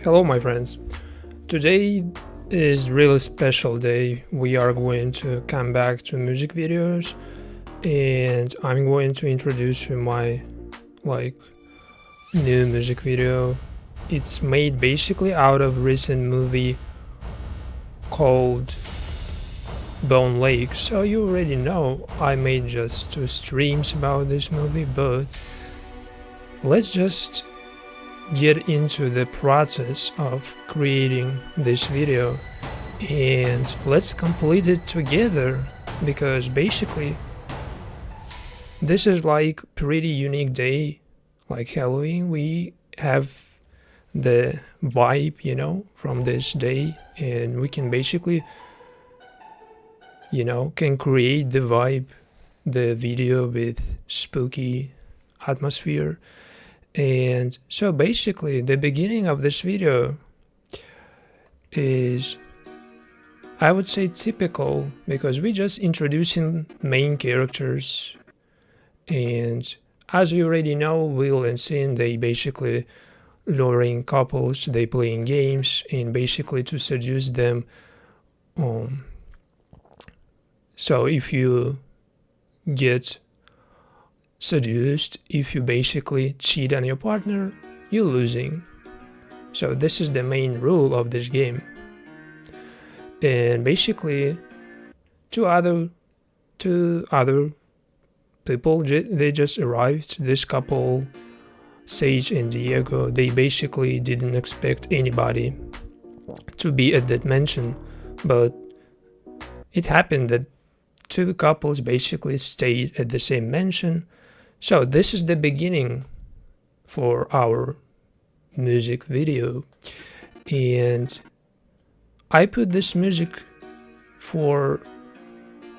Hello my friends. Today is really special day. We are going to come back to music videos and I'm going to introduce you my new music video. It's made basically out of recent movie called Bone Lake. So you already know I made just 2 streams about this movie, but let's just get into the process of creating this video and let's complete it together, because basically this is like pretty unique day, like Halloween. We have the vibe, from this day, and we can basically, can create the vibe, the video with spooky atmosphere. And so basically the beginning of this video is, I would say, typical, because we just introducing main characters, and as you already know, Will and Sin, they basically luring couples, they playing games and basically to seduce them. So if you get seduced, if you basically cheat on your partner, you're losing. So this is the main rule of this game. And basically two other people, they just arrived. This couple, Sage and Diego, they basically didn't expect anybody to be at that mansion, but it happened that two couples basically stayed at the same mansion. So this is the beginning for our music video, and I put this music for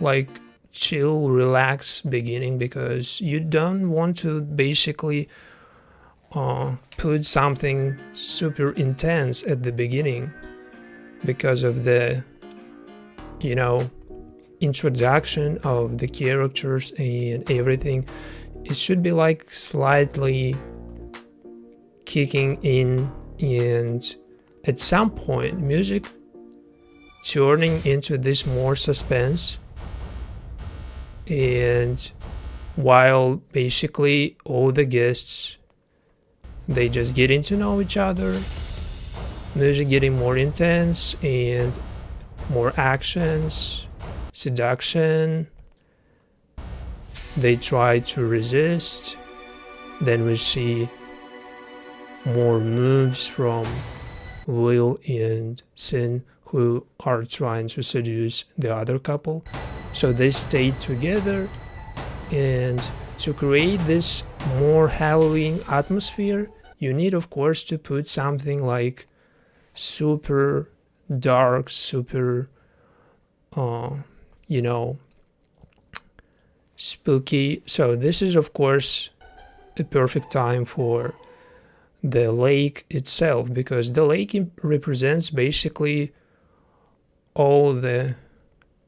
like chill, relax beginning, because you don't want to basically put something super intense at the beginning because of the introduction of the characters and everything. It should be like slightly kicking in, and at some point music turning into this more suspense, and while basically all the guests, they just getting to know each other, music getting more intense and more actions, seduction. They try to resist, then we see more moves from Will and Sin, who are trying to seduce the other couple. So they stayed together, and to create this more Halloween atmosphere, you need of course to put something like super dark, super spooky. So this is of course a perfect time for the lake itself, because the lake represents basically all the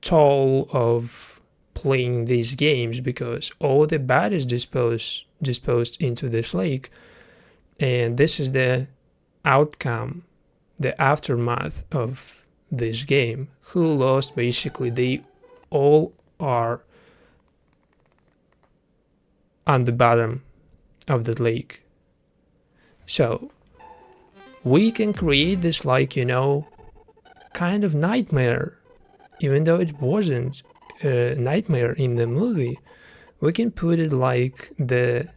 toll of playing these games, because all the bad is disposed into this lake, and this is the outcome, the aftermath of this game. Who lost? Basically they all are on the bottom of the lake. So we can create this kind of nightmare, even though it wasn't a nightmare in the movie. We can put it like the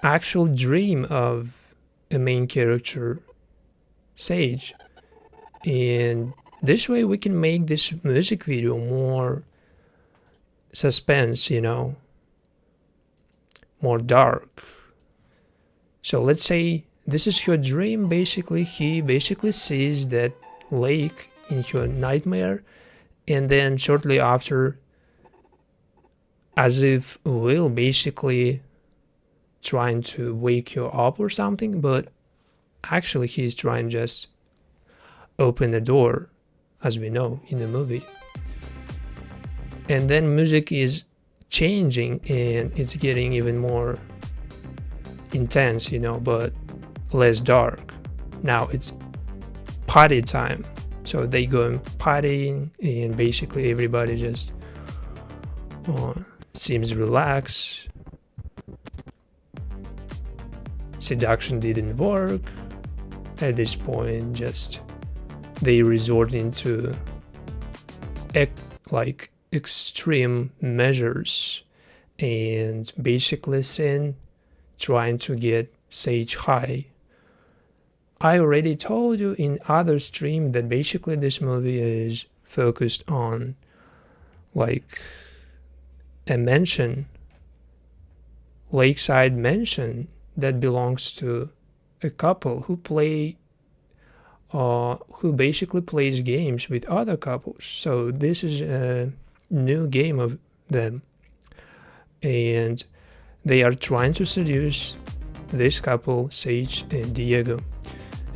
actual dream of a main character, Sage, and this way we can make this music video more suspense, more dark. So let's say this is her dream. Basically he basically sees that lake in her nightmare, and then shortly after, as if Will basically trying to wake her up or something, but actually he's trying just open the door, as we know in the movie. And then music is changing and it's getting even more intense, but less dark. now it's party time. So they go partying, and basically everybody just seems relaxed. Seduction didn't work. At this point, just they resort into like extreme measures and basically sin, trying to get Sage high. I already told you in other stream that basically this movie is focused on like a mansion, lakeside mansion that belongs to a couple who basically plays games with other couples. So this is a new game of them, and they are trying to seduce this couple, Sage and Diego.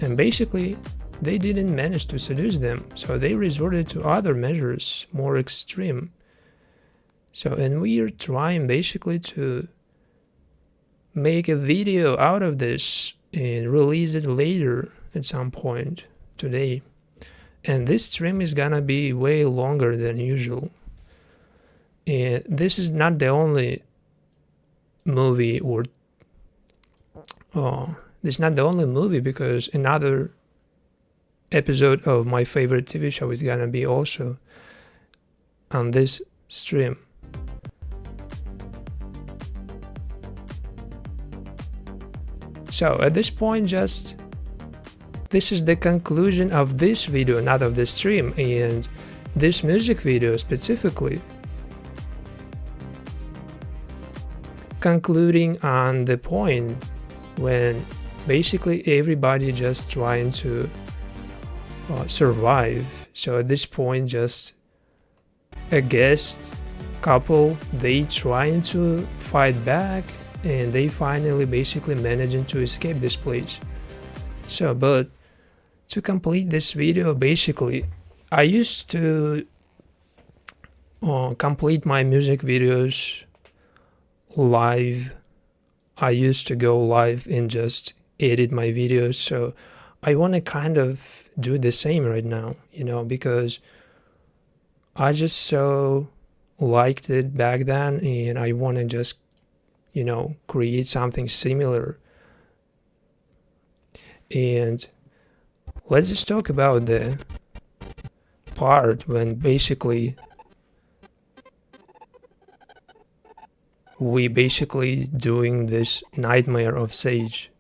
And basically, they didn't manage to seduce them, so they resorted to other measures, more extreme. So, and we are trying basically to make a video out of this and release it later at some point today. And this stream is gonna be way longer than usual. And this is not the only movie this is not the only movie, because another episode of my favorite TV show is gonna be also on this stream. So at this point, just this is the conclusion of this video, not of the stream, and this music video specifically, concluding on the point when basically everybody just trying to survive. So at this point, just a guest couple, they trying to fight back, and they finally basically managing to escape this place. So, but to complete this video, basically I used to complete my music videos live. I used to go live and just edit my videos, so I want to kind of do the same right now, because I just so liked it back then, and I want to just create something similar. And let's just talk about the part when basically we basically doing this nightmare of Sage.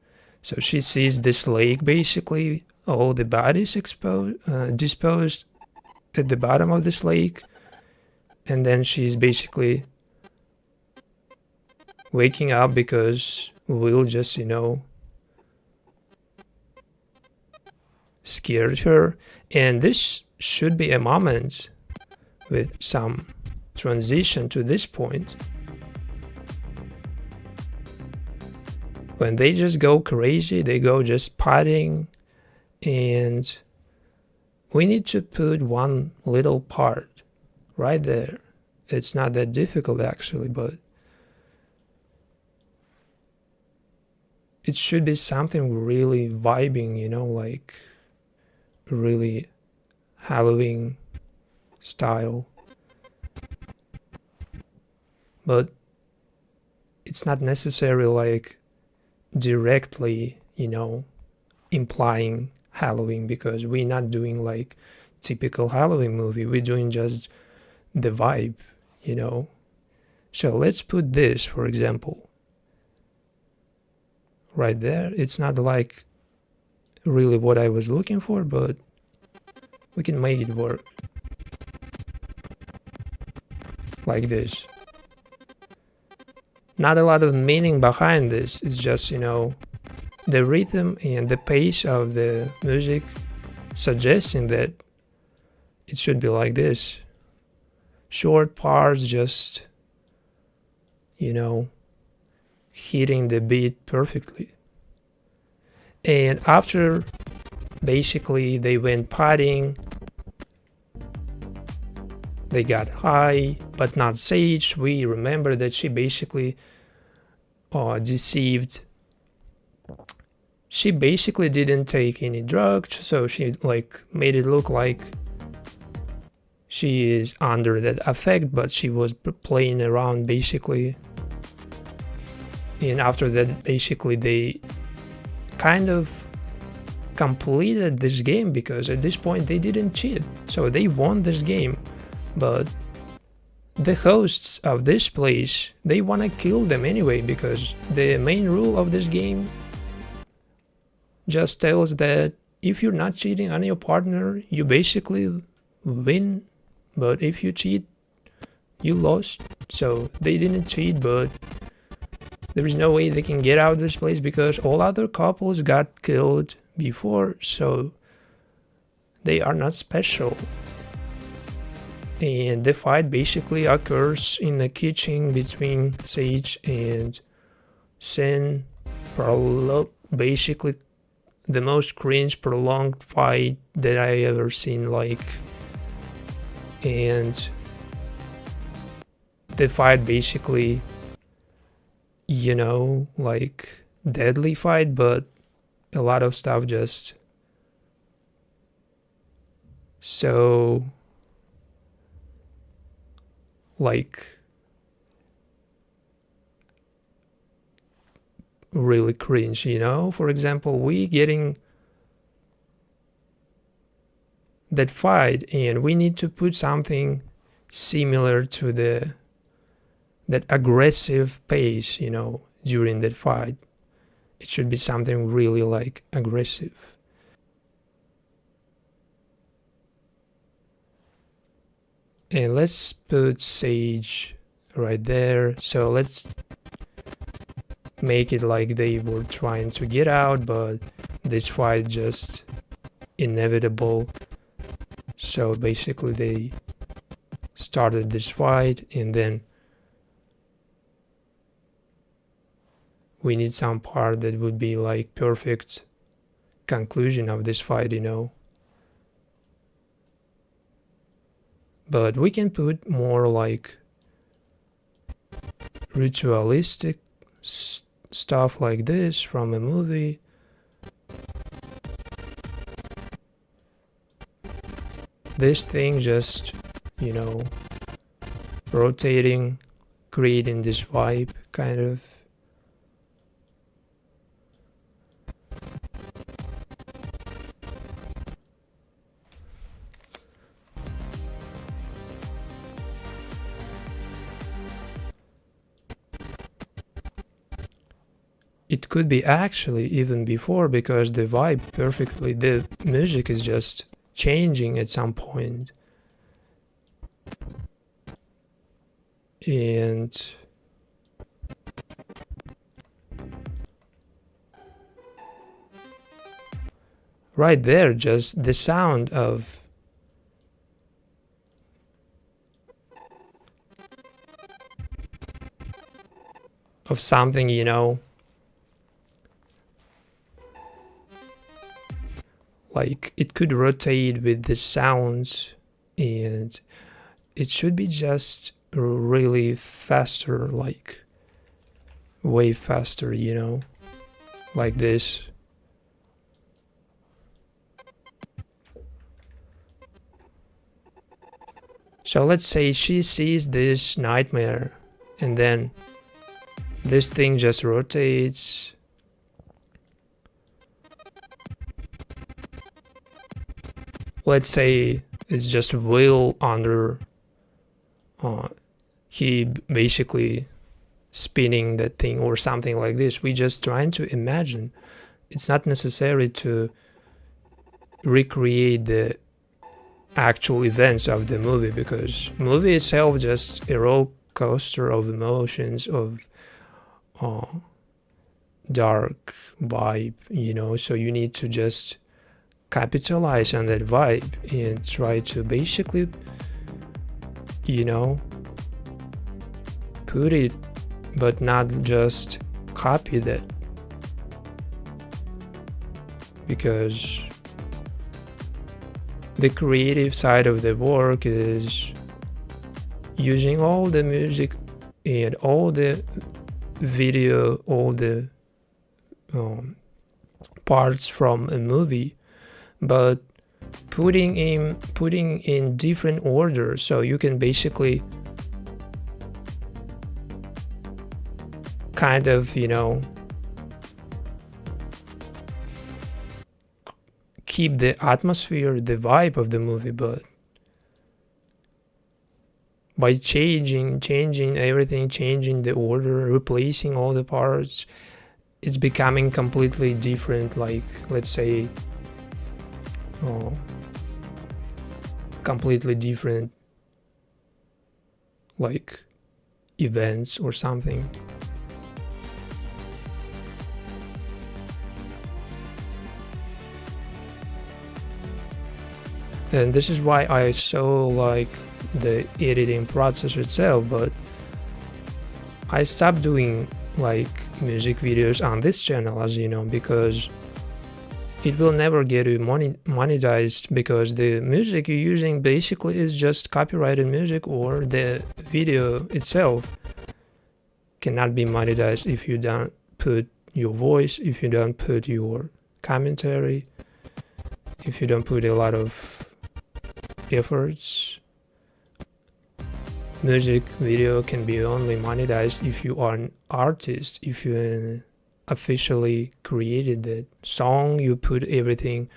So she sees this lake, basically all the bodies disposed at the bottom of this lake, and then she's basically waking up because Will just scared her. And this should be a moment with some transition to this point when they just go crazy, they go just partying, and we need to put one little part right there. It's not that difficult actually, but it should be something really vibing, like really Halloween style. But it's not necessarily like directly, implying Halloween, because we're not doing like typical Halloween movie. We're doing just the vibe, So let's put this, for example, right there. It's not like really what I was looking for, but we can make it work like this. Not a lot of meaning behind this. It's just, the rhythm and the pace of the music suggesting that it should be like this. Short parts just, hitting the beat perfectly. And after basically they went partying, they got high, but not Sage. We remember that she basically deceived she basically didn't take any drugs, so she like made it look like she is under that effect, but she was playing around basically. And after that, basically they kind of completed this game, because at this point they didn't cheat, so they won this game. But the hosts of this place, they want to kill them anyway, because the main rule of this game just tells that if you're not cheating on your partner, you basically win, but if you cheat, you lost. So they didn't cheat, but there is no way they can get out of this place because all other couples got killed before, so they are not special. And the fight basically occurs in the kitchen between Sage and Sin. Basically the most cringe prolonged fight that I ever seen, like. And the fight basically, you know, like deadly fight, but a lot of stuff just so like really cringe, you know. For example, we getting that fight and we need to put something similar to that aggressive pace, you know, during that fight. It should be something really like aggressive. And let's put Sage right there. So let's make it like they were trying to get out, but this fight just inevitable. So basically they started this fight, and then we need some part that would be like perfect conclusion of this fight, you know. But we can put more like ritualistic stuff like this from a movie. This thing just, you know, rotating, creating this vibe, kind of. It could be actually even before, because the vibe perfectly, the music is just changing at some point. And right there, just the sound of something, you know, like it could rotate with the sounds, and it should be just really faster, like way faster, you know, like this. So let's say she sees this nightmare, and then this thing just rotates. Let's say it's just Will under, he basically spinning that thing or something like this. We just trying to imagine. It's not necessary to recreate the actual events of the movie, because movie itself just a roller coaster of emotions, of dark vibe, you know. So you need to just capitalize on that vibe and try to basically, you know, put it, but not just copy that, because the creative side of the work is using all the music and all the video, all the parts from a movie, but putting in different order, so you can basically kind of, keep the atmosphere, the vibe of the movie, but by changing everything, changing the order, replacing all the parts, it's becoming completely different, like, let's say, completely different, like, events or something. And this is why I so like the editing process itself, but I stopped doing like music videos on this channel, as you know, because it will never get you monetized, because the music you're using basically is just copyrighted music, or the video itself cannot be monetized if you don't put your voice, if you don't put your commentary, if you don't put a lot of efforts. Music video can be only monetized if you are an artist, if you officially created the song, you put everything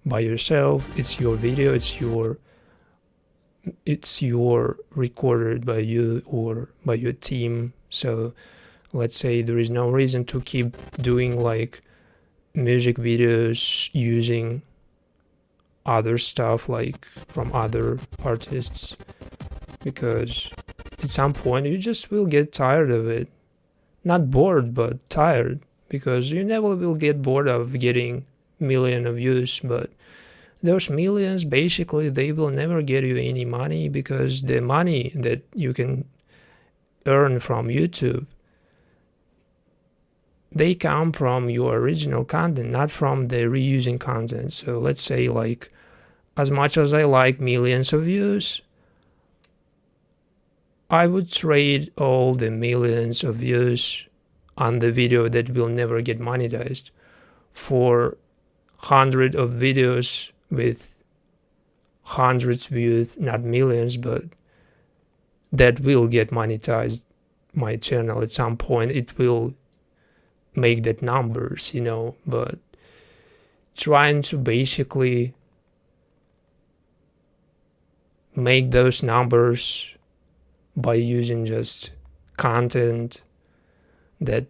by yourself, it's your video, it's your recorded by you or by your team. So let's say there is no reason to keep doing like music videos using other stuff like from other artists, because at some point you just will get tired of it. Not bored, but tired, because you never will get bored of getting millions of views, but those millions, basically, they will never get you any money, because the money that you can earn from YouTube, they come from your original content, not from the reusing content. So let's say, like, as much as I like millions of views, I would trade all the millions of views on the video that will never get monetized for hundreds of videos with hundreds of views, not millions, but that will get monetized. My channel at some point, it will make that numbers, but trying to basically make those numbers by using just content that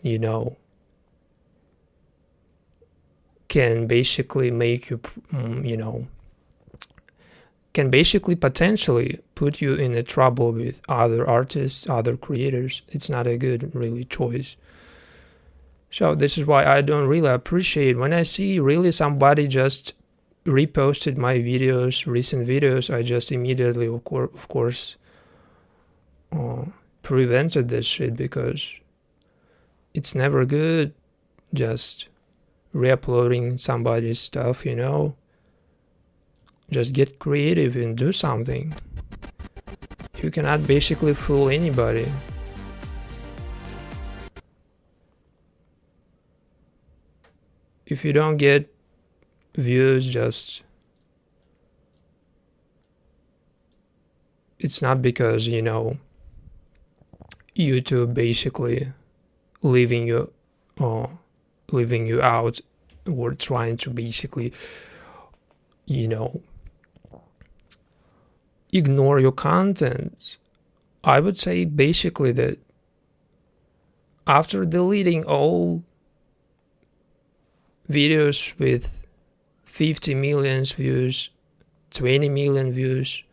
can basically make you can basically potentially put you in a trouble with other artists, other creators. It's not a good really choice. So this is why I don't really appreciate when I see really somebody just reposted my videos, recent videos. I just immediately, of course, prevented this shit, because it's never good just re-uploading somebody's stuff, Just get creative and do something. You cannot basically fool anybody. If you don't get views, just it's not because YouTube basically leaving you out, or trying to basically ignore your content. I would say basically that after deleting all videos with 50 million views, 20 million views,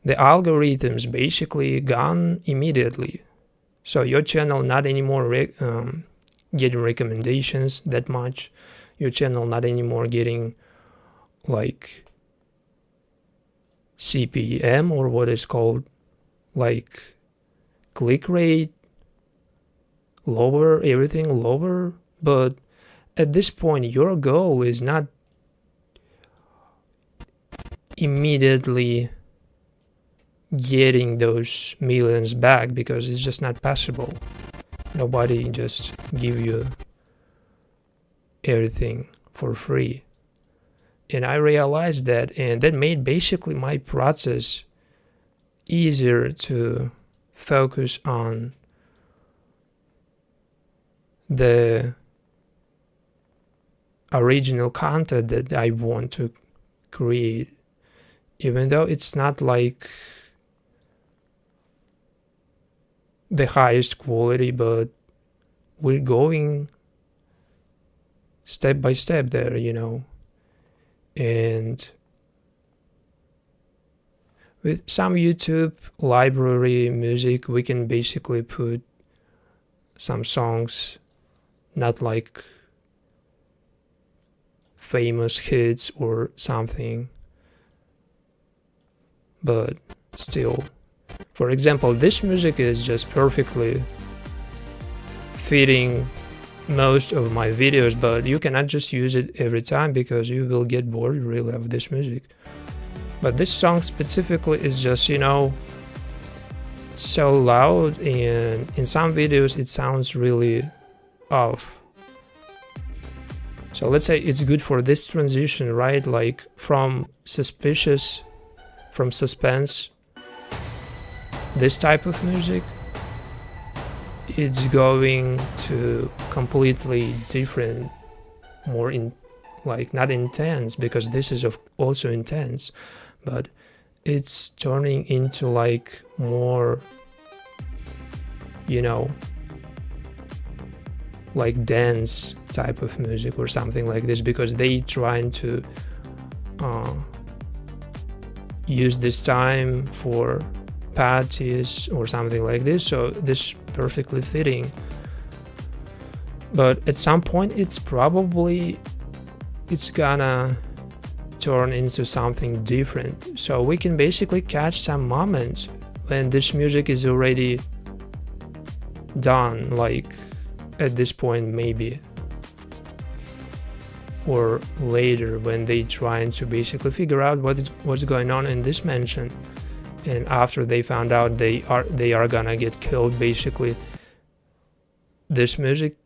the algorithms basically gone immediately. So your channel not anymore getting recommendations that much. Your channel not anymore getting like CPM, or what is called like click rate, lower, everything lower. But at this point, your goal is not immediately getting those millions back, because it's just not possible. Nobody just give you everything for free. And I realized that, and that made basically my process easier to focus on the original content that I want to create, even though it's not like the highest quality, but we're going step by step there, and with some YouTube library music, we can basically put some songs, not like famous hits or something, but still. For example, this music is just perfectly fitting most of my videos, but you cannot just use it every time because you will get bored really of this music. But this song specifically is just, so loud, and in some videos it sounds really off. So let's say it's good for this transition, right? Like from suspense, this type of music, it's going to completely different, more not intense, because this is also intense, but it's turning into like more, like dance type of music or something like this, because they trying to use this time for parties or something like this, so this perfectly fitting. But at some point it's gonna turn into something different, so we can basically catch some moments when this music is already done, like at this point maybe, or later when they trying to basically figure out what's going on in this mansion, and after they found out they are gonna get killed, basically this music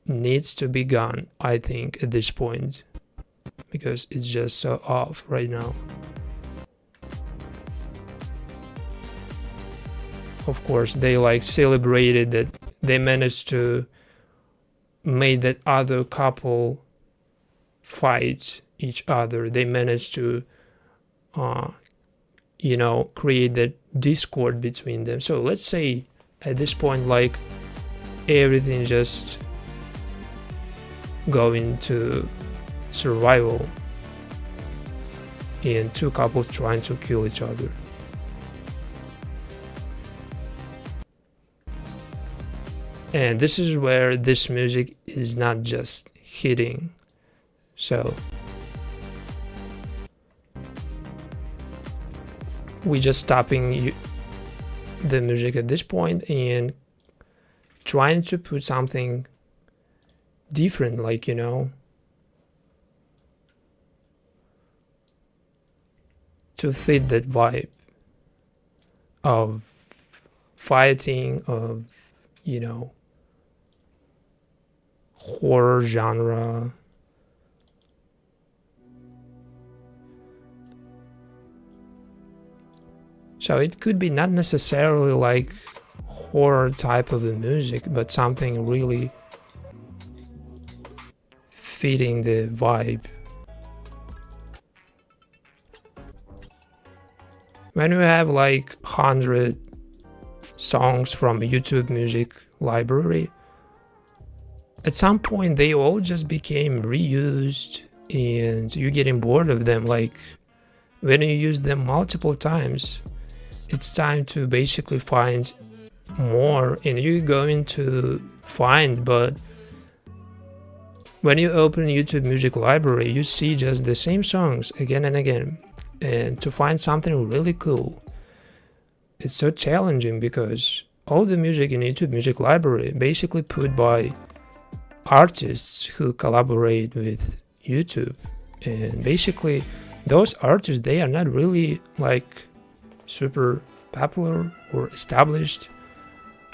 needs to be gone, I think, at this point, because it's just so off right now. Of course, they like celebrated that they managed to make that other couple fight each other. They managed to create that discord between them. So let's say at this point, like, everything just going to survival and two couples trying to kill each other. And this is where this music is not just hitting. So we just stopping the music at this point and trying to put something different, like, to fit that vibe of fighting, of, horror genre. So it could be not necessarily like horror type of the music, but something really fitting the vibe. When you have like 100 songs from YouTube music library, at some point they all just became reused and you're getting bored of them. Like, when you use them multiple times, it's time to basically find more, and you're going to find, but when you open YouTube music library, you see just the same songs again and again, and to find something really cool, it's so challenging, because all the music in YouTube music library basically put by artists who collaborate with YouTube, and basically those artists, they are not really like super popular or established,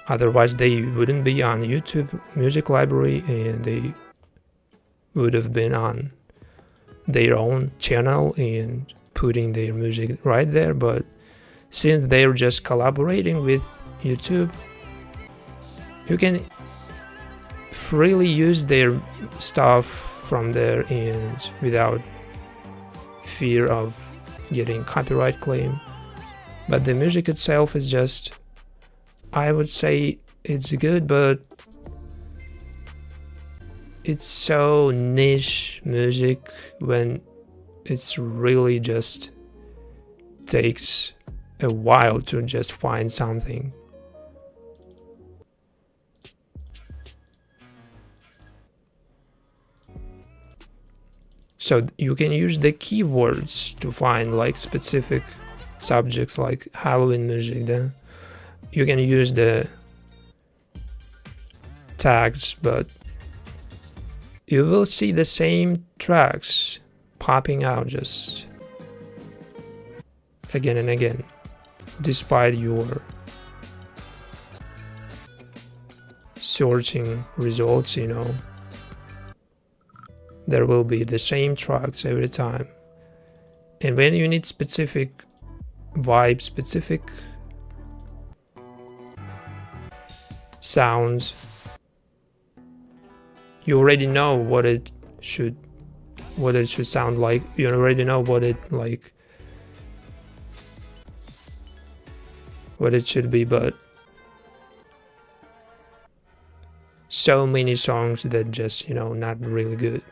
otherwise they wouldn't be on YouTube music library, and they would have been on their own channel and putting their music right there, but since they're just collaborating with YouTube, you can freely use their stuff from there and without fear of getting copyright claim. But the music itself is just, I would say it's good, but it's so niche music when it's really just takes a while to just find something. So you can use the keywords to find like specific subjects like Halloween music. Then you can use the tags, but you will see the same tracks popping out just again and again, despite your searching results, you know. There will be the same tracks every time. And when you need specific vibe, specific sounds, you already know what it should sound like. You already know what it should be, but so many songs that just, you know, not really good.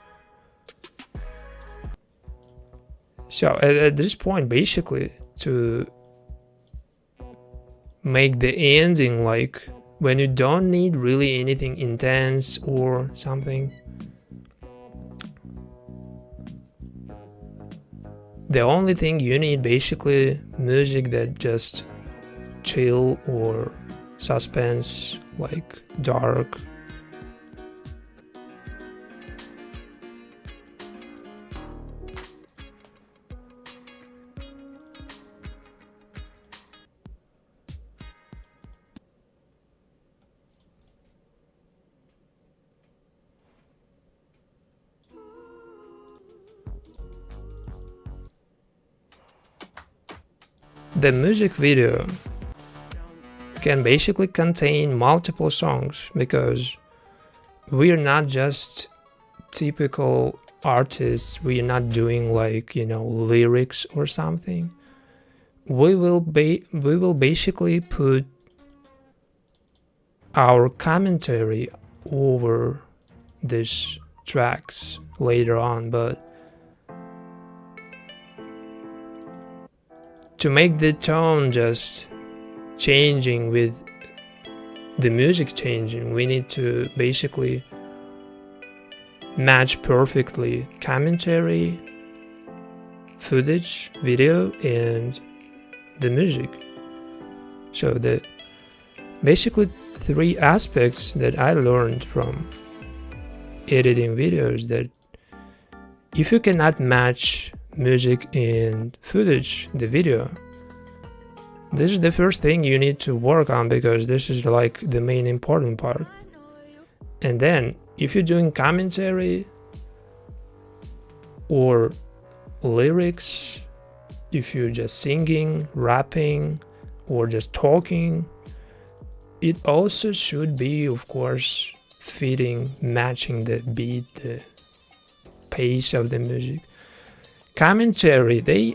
So at this point, basically, to make the ending like when you don't need really anything intense or something, the only thing you need basically music that just chill or suspense, like dark. The music video can basically contain multiple songs because we're not just typical artists. We're not doing like, you know, lyrics or something. We will basically put our commentary over these tracks later on, but to make the tone just changing with the music changing, we need to basically match perfectly commentary, footage, video, and the music. So the basically three aspects that I learned from editing videos, that if you cannot match music and footage, the video, this is the first thing you need to work on, because this is like the main important part. And then if you're doing commentary or lyrics, if you're just singing, rapping, or just talking, it also should be, of course, fitting, matching the beat, the pace of the music. Commentary, they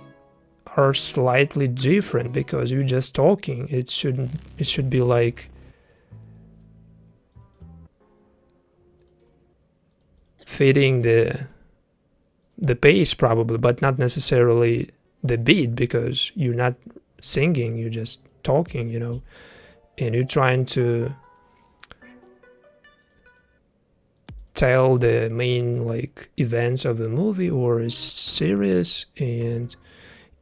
are slightly different because you're just talking. It should be like fitting the pace probably, but not necessarily the beat, because you're not singing, you're just talking, you know, and you're trying to tell the main like events of a movie or a series, and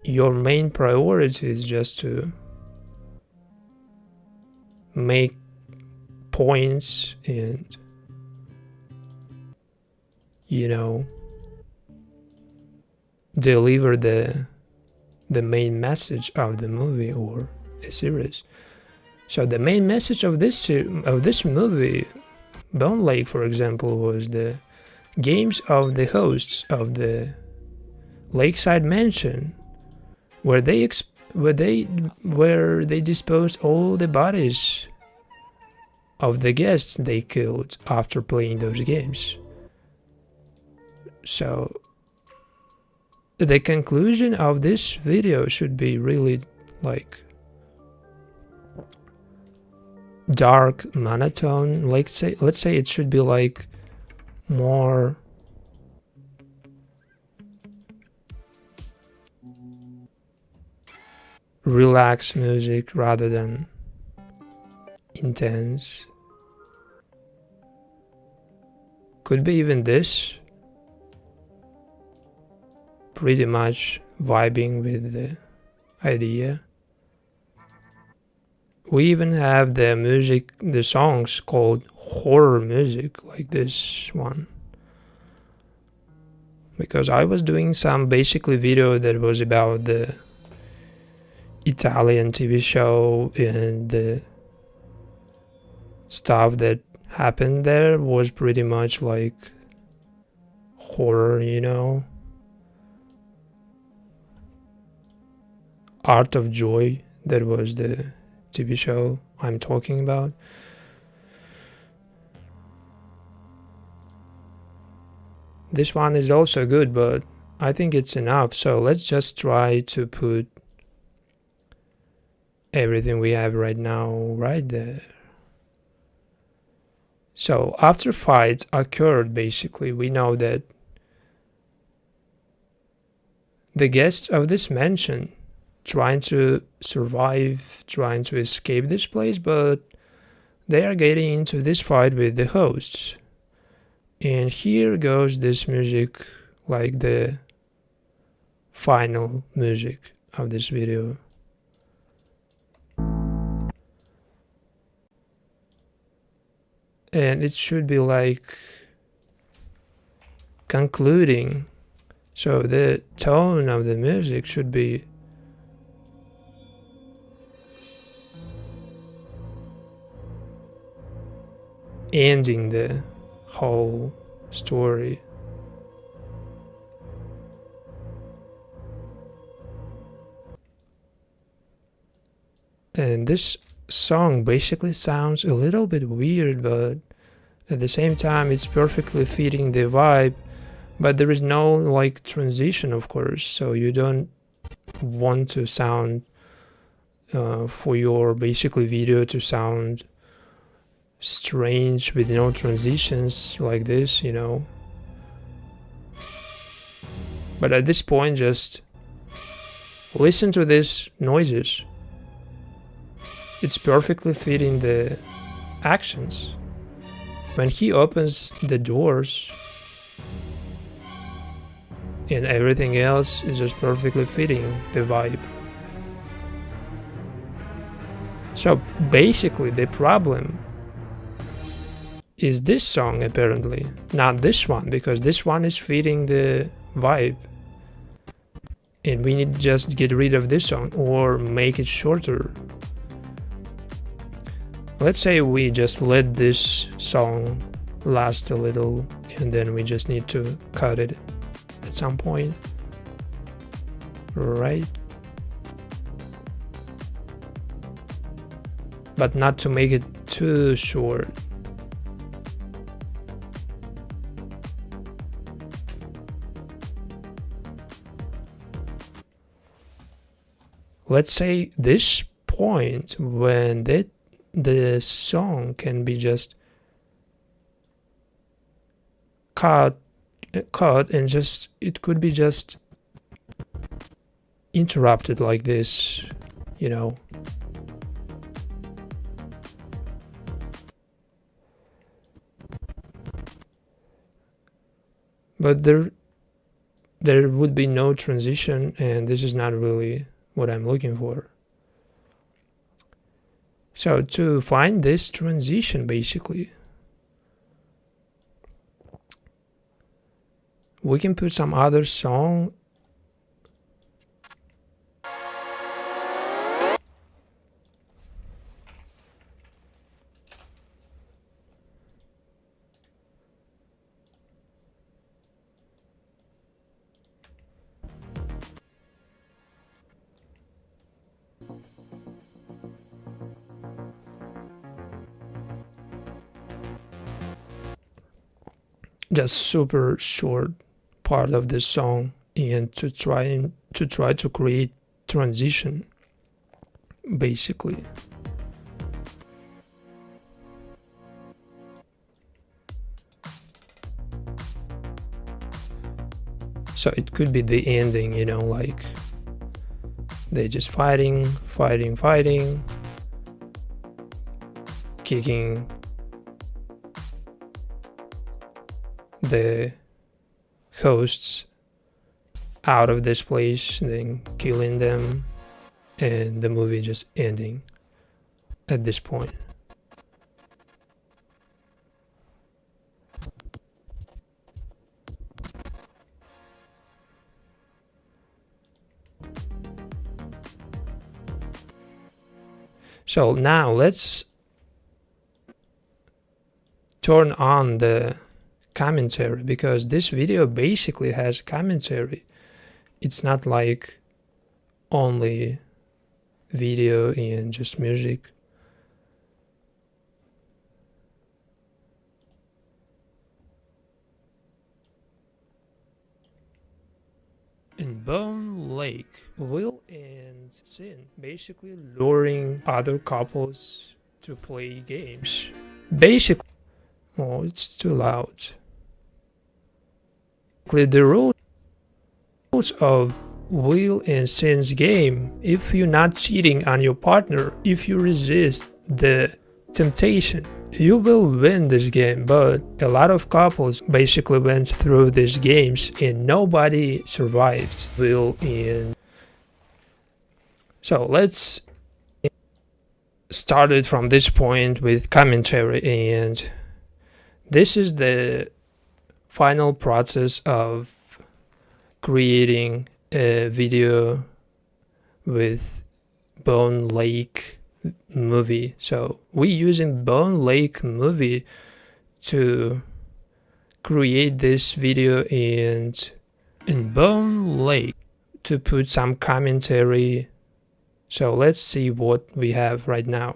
your main priority is just to make points and, you know, deliver the main message of the movie or a series. So the main message of this movie, Bone Lake, for example, was the games of the hosts of the lakeside mansion, where they disposed all the bodies of the guests they killed after playing those games. So the conclusion of this video should be really like dark, monotone. Let's say it should be like more relaxed music rather than intense. Could be even this. Pretty much vibing with the idea. We even have the songs called horror music, like this one. Because I was doing some basically video that was about the Italian TV show, and the stuff that happened there was pretty much like horror, you know? Art of Joy, that was the TV show I'm talking about. This one is also good, but I think it's enough. So let's just try to put everything we have right now right there. So after fights occurred, basically, we know that the guests of this mansion trying to survive, trying to escape this place, but they are getting into this fight with the hosts. And here goes this music, like the final music of this video. And it should be like concluding. So the tone of the music should be ending the whole story. And this song basically sounds a little bit weird, but at the same time it's perfectly fitting the vibe. But there is no like transition, of course, so you don't want to sound for your basically video to sound strange with no transitions like this, you know. But at this point, just listen to these noises. It's perfectly fitting the actions. When he opens the doors and everything else is just perfectly fitting the vibe. So basically the problem is this song, apparently, not this one, because this one is fitting the vibe. And we need to just get rid of this song or make it shorter. Let's say we just let this song last a little and then we just need to cut it at some point, right? But not to make it too short. Let's say this point when the song can be just cut and just it could be just interrupted like this, you know. But there would be no transition, and this is not really what I'm looking for. So to find this transition, basically, we can put some other song. just super short part of the song and to try to create transition basically. So it could be the ending, you know, like they just fighting, kicking the hosts out of this place, then killing them, and the movie just ending at this point. So now let's turn on the commentary, because this video basically has commentary. It's not like only video and just music. In Bone Lake, Will and Sin basically luring other couples to play games. Basically, oh, it's too loud. The rules of Will and Sin's game: if you're not cheating on your partner, if you resist the temptation, you will win this game. But a lot of couples basically went through these games and nobody survived. Will and so let's start it from this point with commentary, and this is the final process of creating a video with Bone Lake movie. So we using Bone Lake movie to create this video, and in Bone Lake to put some commentary. So let's see what we have right now.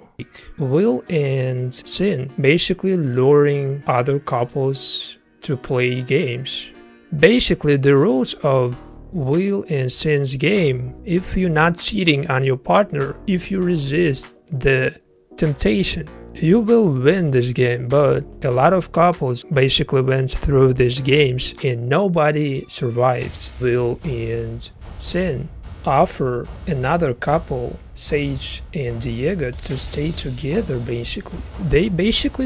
Will and Sin basically luring other couples to play games. Basically the rules of Will and Sin's game: if you're not cheating on your partner, if you resist the temptation, you will win this game. But a lot of couples basically went through these games and nobody survived. Will and Sin offer another couple, Sage and Diego, to stay together. Basically they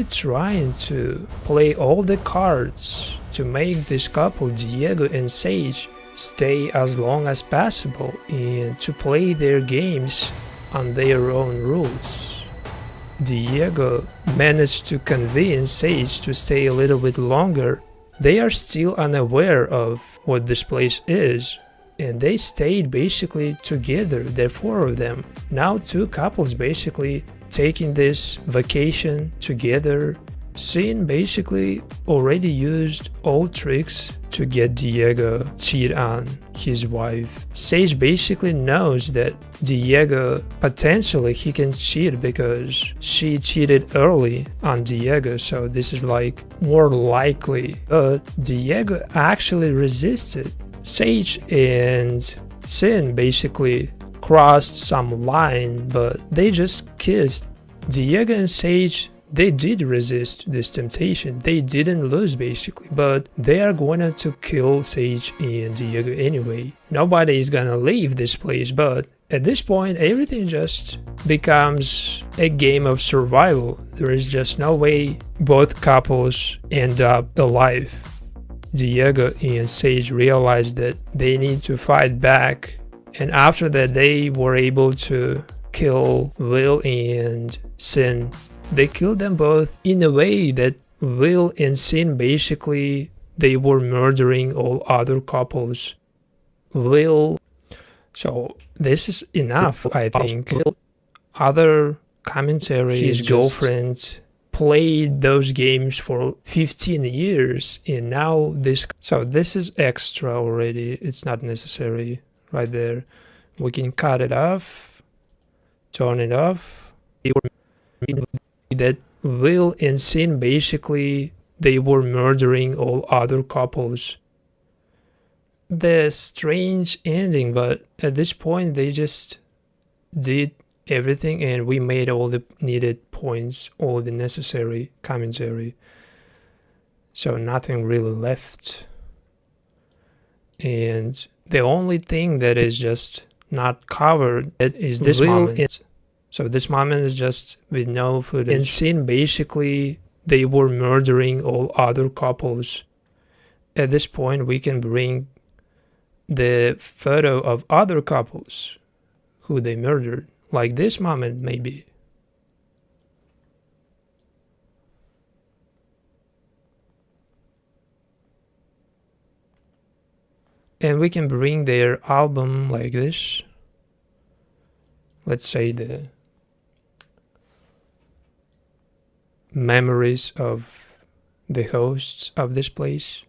trying to play all the cards to make this couple, Diego and Sage, stay as long as possible and to play their games on their own rules. Diego managed to convince Sage to stay a little bit longer. They are still unaware of what this place is, and they stayed basically together, the four of them. Now two couples basically taking this vacation together. Sin basically already used all tricks to get Diego cheat on his wife. Sage basically knows that Diego potentially he can cheat because she cheated early on Diego, so this is like more likely. But Diego actually resisted. Sage and Sin basically crossed some line, but they just kissed. Diego and Sage, they did resist this temptation. They didn't lose basically, but they are going to kill Sage and Diego anyway. Nobody is gonna leave this place, but at this point everything just becomes a game of survival. There is just no way both couples end up alive. Diego and Sage realized that they need to fight back, and after that they were able to kill Will and Sin. They killed them both in a way that Will and Sin basically they were murdering all other couples. Will, so this is enough, I think. Other commentary, his girlfriend played those games for 15 years and now this, so this is extra already, it's not necessary right there. We can cut it off, turn it off. That Will and Sin basically they were murdering all other couples. The strange ending, but at this point they just did everything and we made all the needed points, all the necessary commentary. So nothing really left. And the only thing that is just not covered is this moment. So this moment is just with no footage. In scene, basically, they were murdering all other couples. At this point, we can bring the photo of other couples who they murdered. Like this moment, maybe. And we can bring their album like this. Let's say the memories of the hosts of this place.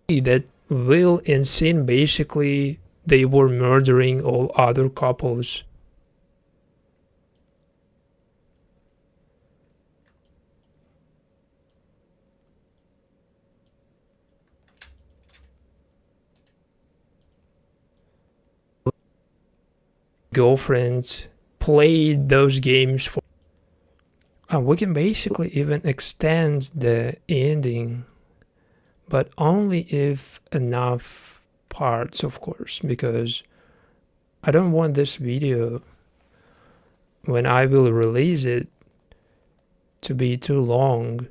That Will and Sin, basically, they were murdering all other couples. Girlfriends played those games for. We can basically even extend the ending, but only if enough parts, of course, because I don't want this video, when I will release it, to be too long.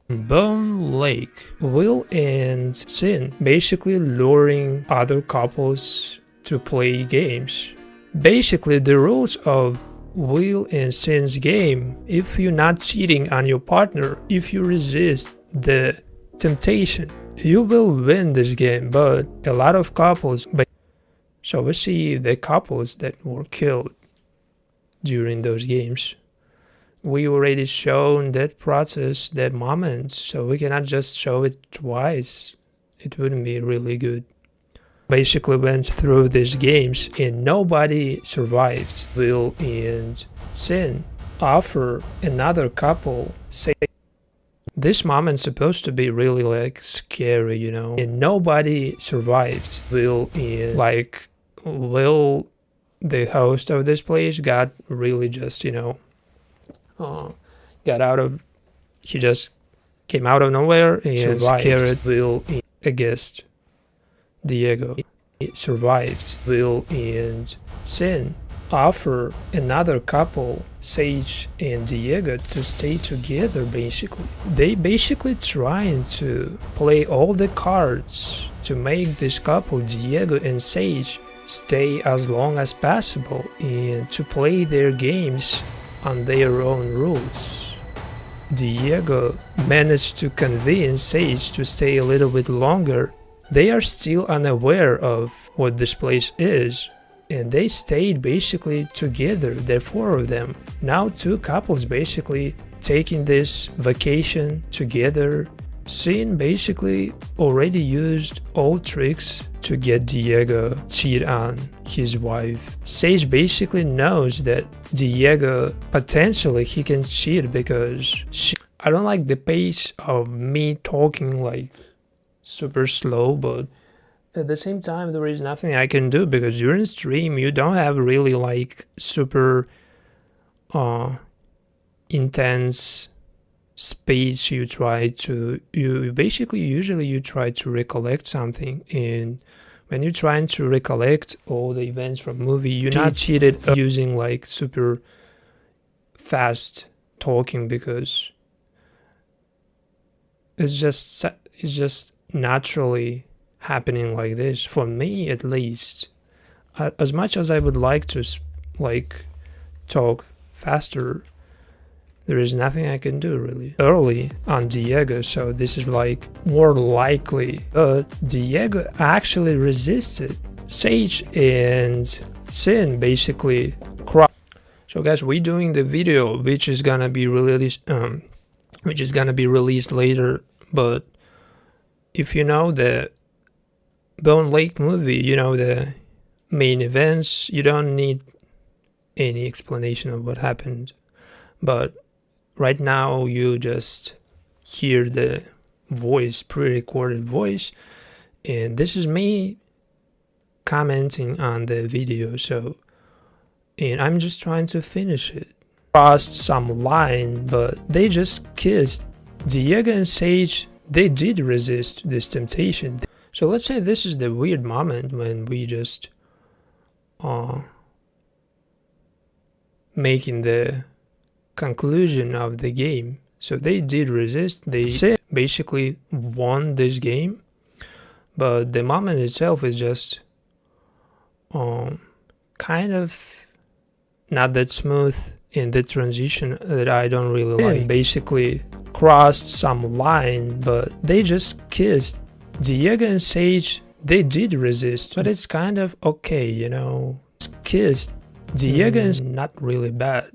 Bone Lake, Will and Sin basically luring other couples to play games. Basically, the rules of Will and Sin's game: if you're not cheating on your partner, if you resist the temptation, you will win this game. But a lot of couples, so we see the couples that were killed during those games. We already shown that process, that moment, so we cannot just show it twice. It wouldn't be really good. Basically went through these games and nobody survived. Will and Sin offer another couple, say this moment's supposed to be really like scary, you know, and nobody survived. Will and Will, the host of this place, got really just, you know, he just came out of nowhere and scared Will against Diego. Survived. Will and Sin offer another couple, Sage and Diego, to stay together. Basically, they basically trying to play all the cards to make this couple, Diego and Sage, stay as long as possible and to play their games on their own rules. Diego managed to convince Sage to stay a little bit longer. They are still unaware of what this place is, and they stayed basically together, the four of them. Now two couples basically taking this vacation together. Sin basically already used all tricks to get Diego cheat on his wife. Sage basically knows that Diego potentially he can cheat because I don't like the pace of me talking like super slow, but at the same time there is nothing I can do because during stream you don't have really like super intense speech. You basically usually you try to recollect something, and when you're trying to recollect all the events from movie, you're not cheated using like super fast talking because it's just naturally happening like this, for me at least. As much as I would like to like talk faster, there is nothing I can do really. Early on Diego, so this is like more likely. But Diego actually resisted. Sage and Sin basically cried. So guys, we're doing the video which is gonna be released later, but if you know the Bone Lake movie, you know the main events, you don't need any explanation of what happened. But right now you just hear the voice, pre-recorded voice, and this is me commenting on the video. So, and I'm just trying to finish it. Crossed some line, but they just kissed. Diego and Sage, they did resist this temptation. So let's say this is the weird moment when we just making the conclusion of the game. So they did resist. They basically won this game, but the moment itself is just kind of not that smooth in the transition that I don't really like. Basically crossed some line, but they just kissed. Diego and Sage, they did resist, but it's kind of okay, you know. Kissed. Diego is not really bad.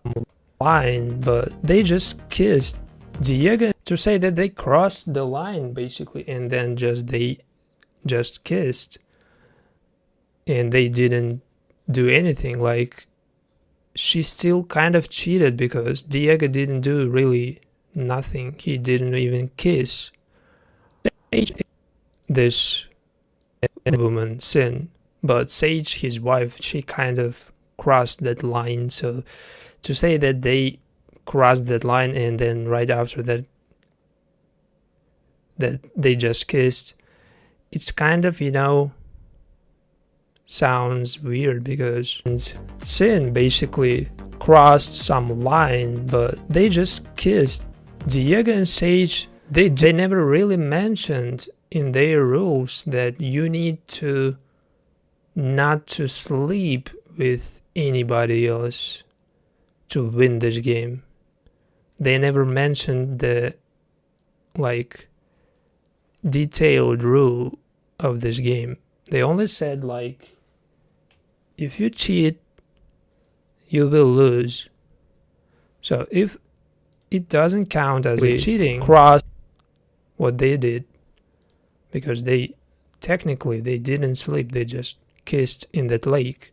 Some line, but they just kissed. Diego, to say that they crossed the line basically, and then they just kissed, and they didn't do anything. Like, she still kind of cheated because Diego didn't do really nothing. He didn't even kiss this woman, Sin, but Sage, his wife, she kind of crossed that line. So to say that they crossed that line and then right after that they just kissed, it's kind of, you know, sounds weird because Sin basically crossed some line, but they just kissed. Diego and Sage, they never really mentioned in their rules that you need to not to sleep with anybody else to win this game. They never mentioned the like detailed rule of this game. They only said like, if you cheat, you will lose. So if it doesn't count as a cheating, cross what they did, because they technically they didn't sleep, they just kissed in that lake.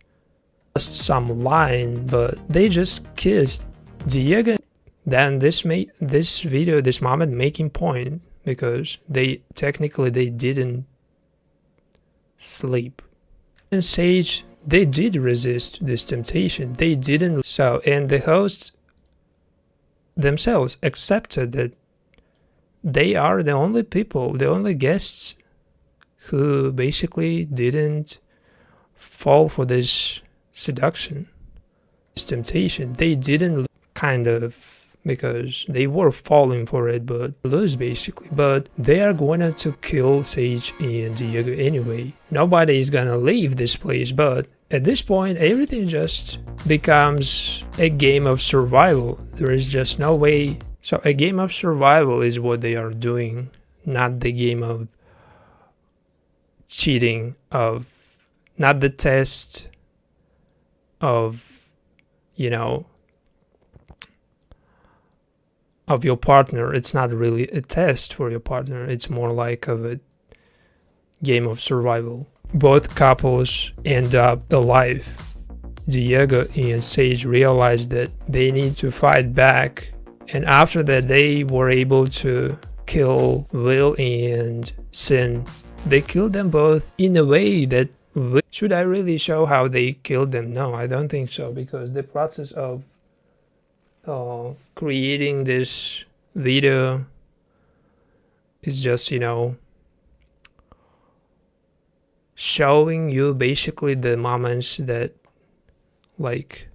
Some line, but they just kissed. Diego, then this video, this moment making point, because they technically they didn't sleep. And Sage, they did resist this temptation. They didn't. So, and the hosts themselves accepted that they are the only people, the only guests who basically didn't fall for this seduction, this temptation. They didn't, kind of, because they were falling for it, but lose basically. But they are going to kill Sage and Diego anyway. Nobody is gonna leave this place, but at this point everything just becomes a game of survival. There is just no way. So a game of survival is what they are doing, not the game of cheating, of not the test of, you know, of your partner. It's not really a test for your partner. It's more like of a game of survival. Both couples end up alive. Diego and Sage realized that they need to fight back, and after that they were able to kill Will and Sin. They killed them both in a way that, should I really show how they killed them? No, I don't think so, because the process of creating this video is just, you know, showing you basically the moments that like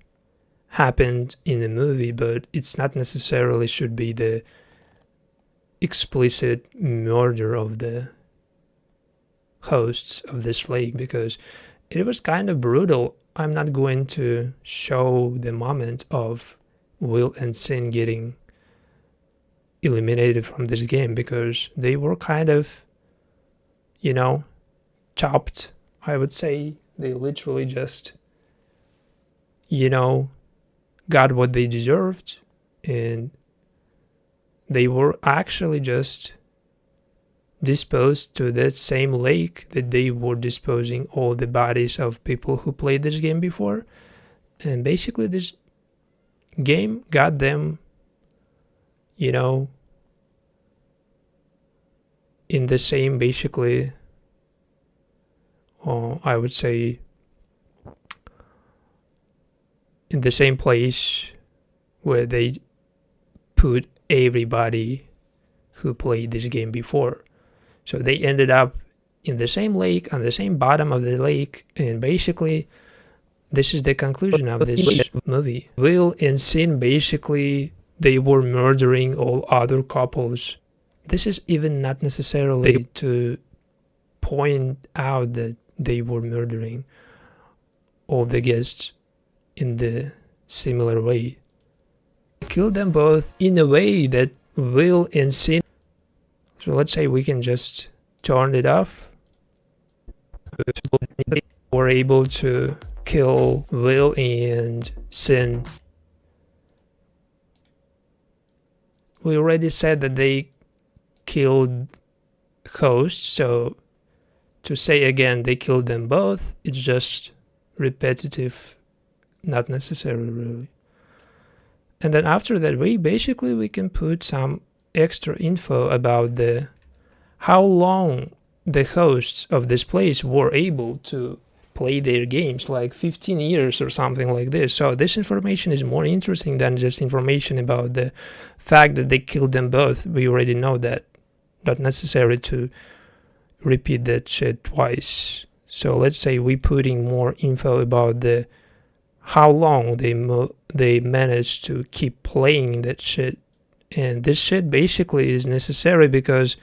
happened in the movie, but it's not necessarily should be the explicit murder of the hosts of this lake, because it was kind of brutal. I'm not going to show the moment of Will and Sin getting eliminated from this game, because they were kind of, you know, chopped. I would say they literally just, you know, got what they deserved, and they were actually just disposed to that same lake that they were disposing all the bodies of people who played this game before. And basically this game got them, you know, in the same, basically, I would say, in the same place where they put everybody who played this game before. So they ended up in the same lake, on the same bottom of the lake, and basically this is the conclusion of this movie. Will and Sin, basically, they were murdering all other couples. This is even not necessarily to point out that they were murdering all the guests in the similar way. Kill them both in a way that Will and Sin. So let's say we can just turn it off. We're able to kill Will and Sin. We already said that they killed Host, so to say again they killed them both, it's just repetitive, not necessary really. And then after that, we can put some extra info about the how long the hosts of this place were able to play their games, like 15 years or something like this. So this information is more interesting than just information about the fact that they killed them both. We already know that. Not necessary to repeat that shit twice. So let's say we putting more info about the how long they managed to keep playing that shit. And this shit basically is necessary because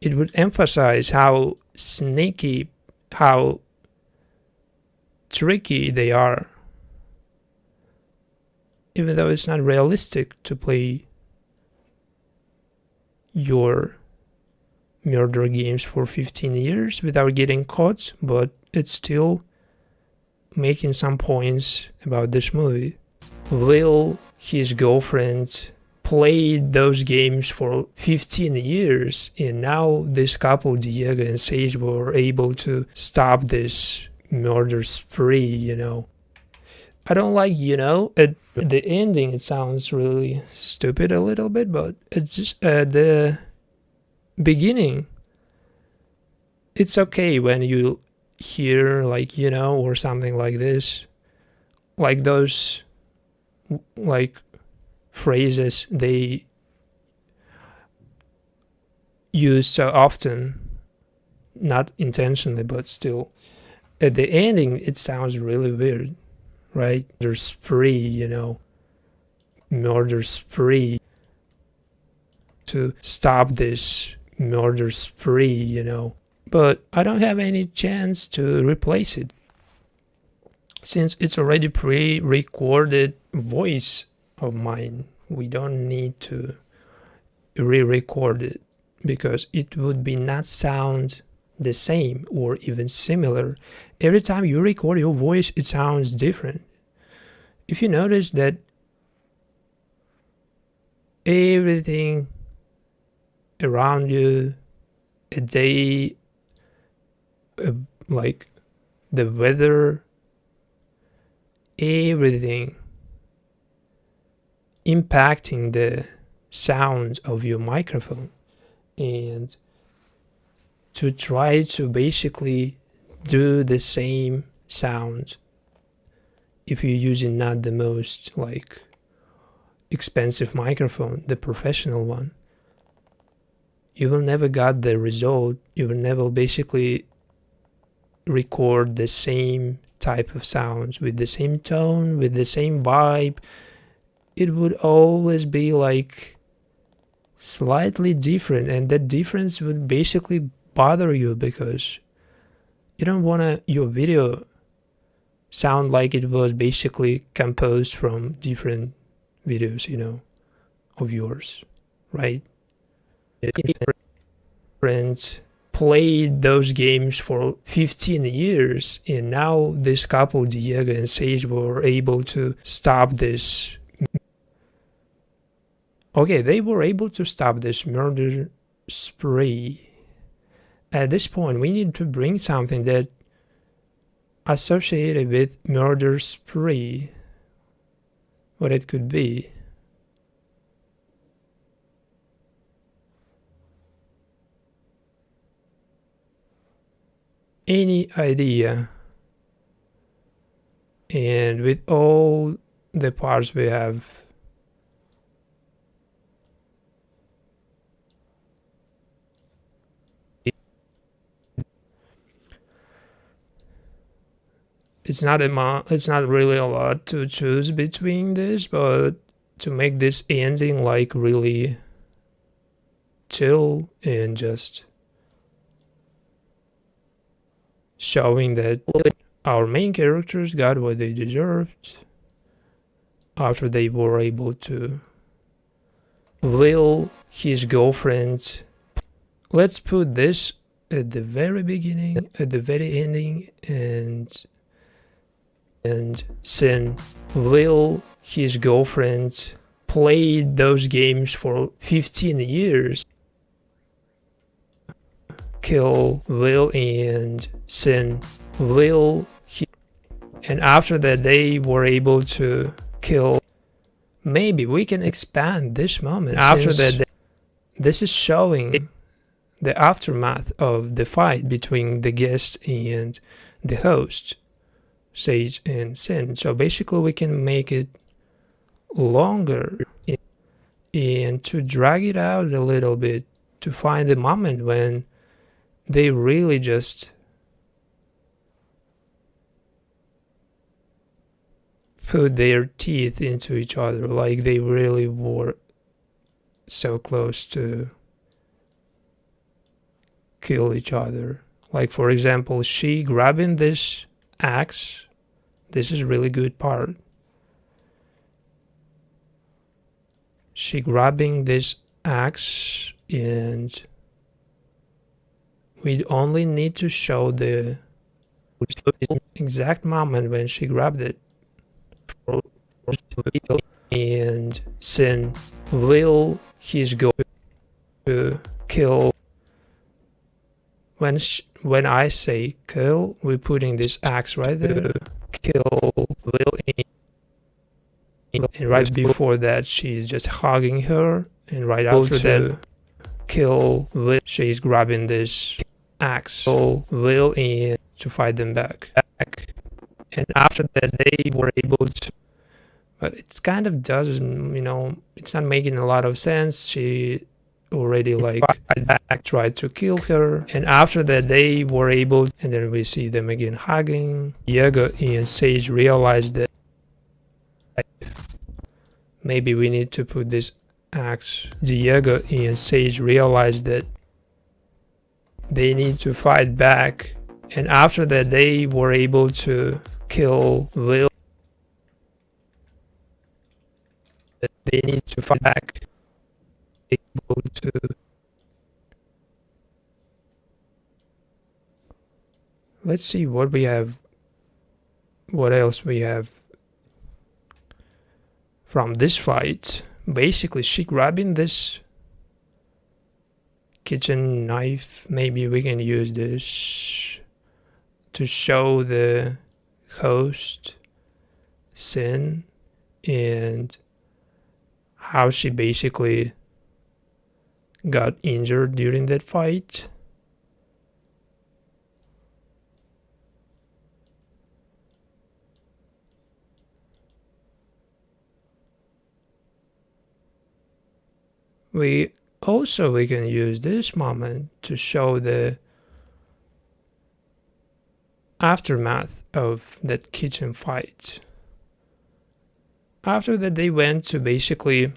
it would emphasize how sneaky, how tricky they are. Even though it's not realistic to play your murder games for 15 years without getting caught, but it's still making some points about this movie. Will, his girlfriend, played those games for 15 years, and now this couple, Diego and Sage, were able to stop this murder spree, you know. I don't like, you know, at the ending it sounds really stupid a little bit, but it's just at the beginning it's okay when you hear, like, you know, or something like this, like those like phrases they use so often, not intentionally, but still at the ending it sounds really weird, right? Murder spree, you know, murder spree, to stop this murder spree, you know. But I don't have any chance to replace it, since it's already pre-recorded voice of mine. We don't need to re-record it because it would be not sound the same or even similar. Every time you record your voice, it sounds different. If you notice that everything around you, a day, like the weather, everything impacting the sound of your microphone, and to try to basically do the same sound, if you're using not the most like expensive microphone, the professional one, you will never get the result. You will never basically record the same type of sounds with the same tone, with the same vibe. It would always be like slightly different, and that difference would basically bother you because you don't want your video sound like it was basically composed from different videos, you know, of yours, right? Friends played those games for 15 years, and now this couple, Diego and Sage, were able to stop this. Okay, they were able to stop this murder spree. At this point, we need to bring something that associated with murder spree. what it could be. Any idea? And with all the parts we have, it's not really a lot to choose between this, but to make this ending like really chill and just showing that our main characters got what they deserved after they were able to will his girlfriend. Let's put this at the very beginning, at the very ending, and Sin will his girlfriend played those games for 15 years. Kill Will and Sin Will, and after that they were able to kill. Maybe we can expand this moment. After that, this is showing the aftermath of the fight between the guest and the host, Sage and Sin. So basically we can make it longer and to drag it out a little bit to find the moment when they really just put their teeth into each other, like they really were so close to kill each other. Like for example, she grabbing this axe. This is really good part. She grabbing this axe, and we only need to show the exact moment when she grabbed it. And Sin will he's going to kill. When I say kill, we're putting this axe right there. Kill Will, and right before that she's just hugging her, and right after that kill Will, she's grabbing this axe. Kill Will and to fight them back. And after that they were able to, but it kind of doesn't, it's not making a lot of sense. She already tried to kill her, and after that they were able, and then we see them again hugging. Diego and Sage realized that maybe we need to put this axe. Diego and Sage realized that they need to fight back, and after that they were able to kill Will. They need to fight back. Able to let's see what we have, what else we have from this fight. Basically she grabbing this kitchen knife. Maybe we can use this to show the host Sin and how she basically got injured during that fight. We can use this moment to show the aftermath of that kitchen fight. After that they went to basically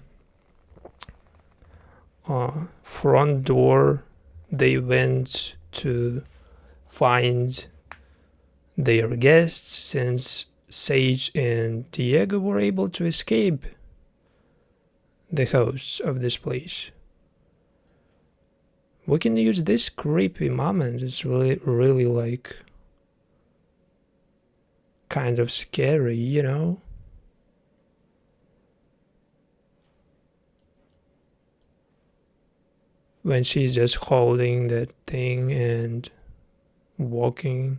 front door. They went to find their guests, since Sage and Diego were able to escape the hosts of this place. We can use this creepy moment. It's really like kind of scary, when she's just holding that thing and walking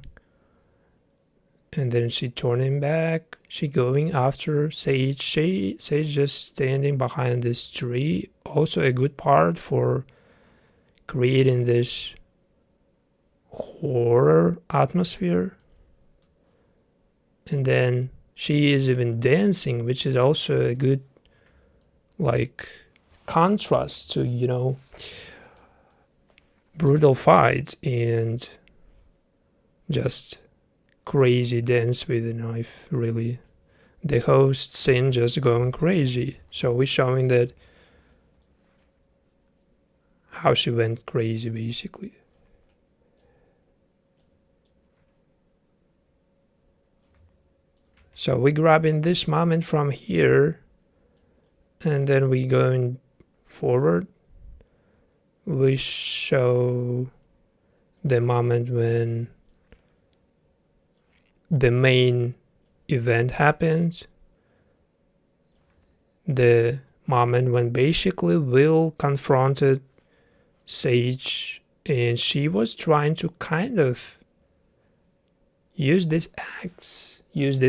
And then she turning back. She going after Sage. Sage just standing behind this tree. Also a good part for creating this horror atmosphere. And then she is even dancing, which is also a good contrast to brutal fights and just crazy dance with a knife. Really, the host scene just going crazy. So we're showing that how she went crazy basically. So we grabbing this moment from here, and then we going forward. We show the moment when the main event happens. The moment when basically Will confronted Sage, and she was trying to kind of use the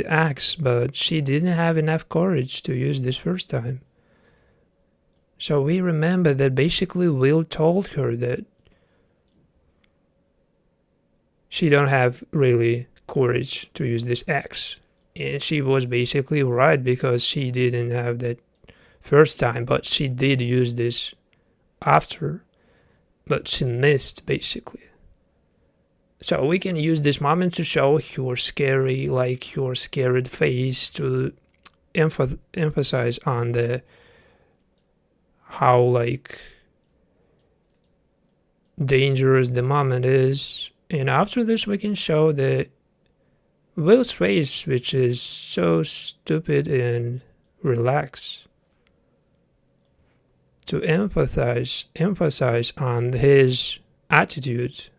axe, but she didn't have enough courage to use this first time. So we remember that basically Will told her that she don't have really courage to use this axe. And she was basically right, because she didn't have that first time, but she did use this after, but she missed basically. So we can use this moment to show your scary, your scared face, to emphasize on the how dangerous the moment is. And after this we can show the Will's face, which is so stupid and relaxed, to emphasize on his attitude,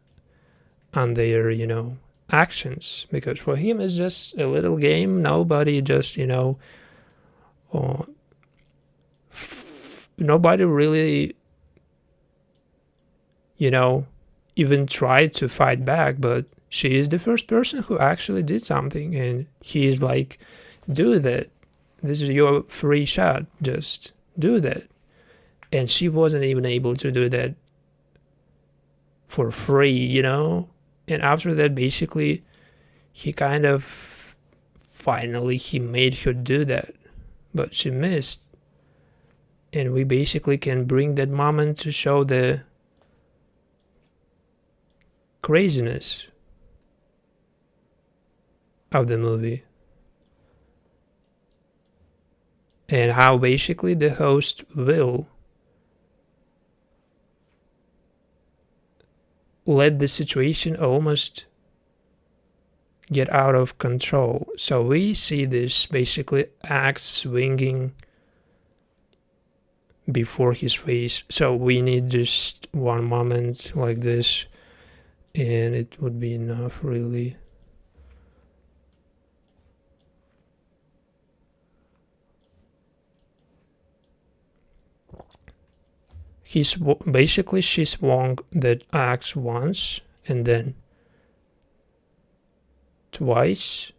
on their actions, because for him it's just a little game. Nobody just nobody really even tried to fight back, but she is the first person who actually did something, and he is like, do that, this is your free shot, just do that. And she wasn't even able to do that for free. And after that, basically, he kind of finally he made her do that, but she missed. And we basically can bring that moment to show the craziness of the movie, and how basically the host will let the situation almost get out of control. So we see this basically axe swinging before his face. So we need just one moment like this, and it would be enough, really. She swung that axe once and then twice.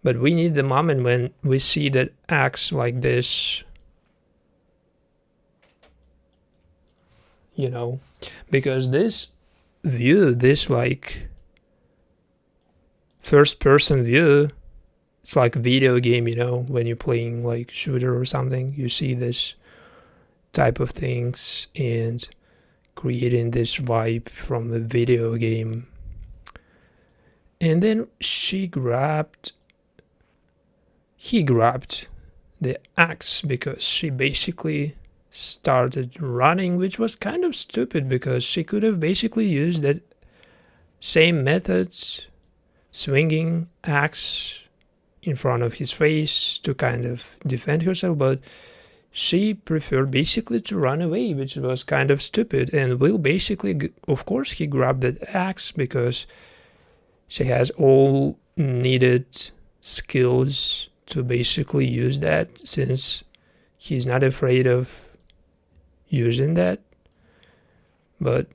But we need the moment when we see that axe like this, because this view, this first person view, it's like a video game, when you're playing shooter or something, you see this type of things and creating this vibe from the video game. And then he grabbed the axe because she basically started running, which was kind of stupid because she could have basically used that same methods, swinging axe in front of his face to kind of defend herself, but she preferred basically to run away, which was kind of stupid. And Will basically, of course, he grabbed that axe because she has all needed skills to basically use that, since he's not afraid of using that. But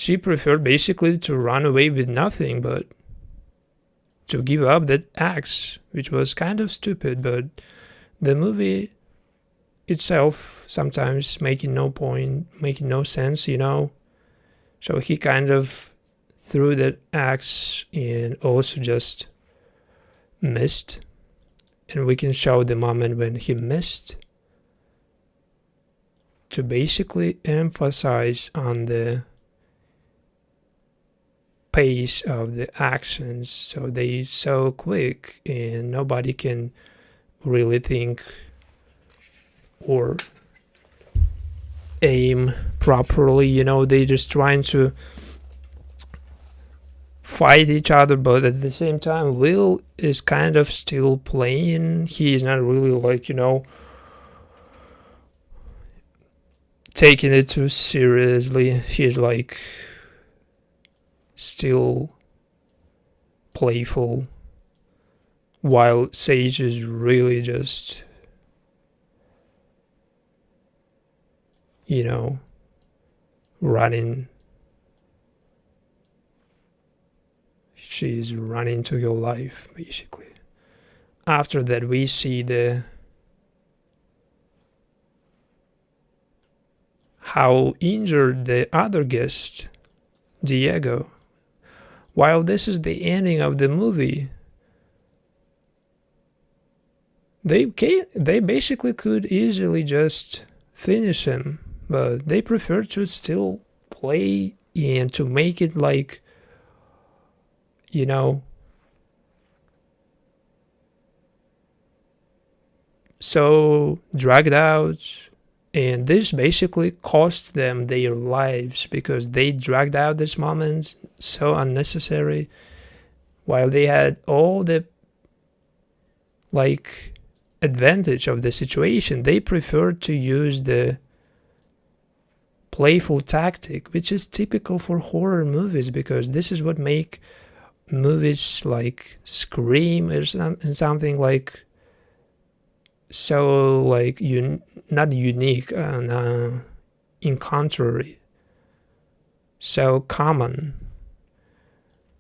she preferred basically to run away with nothing but to give up that axe, which was kind of stupid, but the movie itself sometimes making no sense, you know. So he kind of threw that axe and also just missed. And we can show the moment when he missed to basically emphasize on the pace of the actions. So they so quick and nobody can really think or aim properly, you know. They just trying to fight each other, but at the same time Will is kind of still playing. He is not really, like, you know, taking it too seriously. He's like still playful, while Sage is really just, you know, running. She's running to your life, basically. After that, we see the how injured the other guest, Diego. While this is the ending of the movie, they basically could easily just finish him, but they prefer to still play and to make it like, you know, so dragged out. And this basically cost them their lives because they dragged out this moment so unnecessary, while they had all the, like, advantage of the situation. They preferred to use the playful tactic, which is typical for horror movies, because this is what make movies like Scream or something like so, like, not unique and in contrary, so common.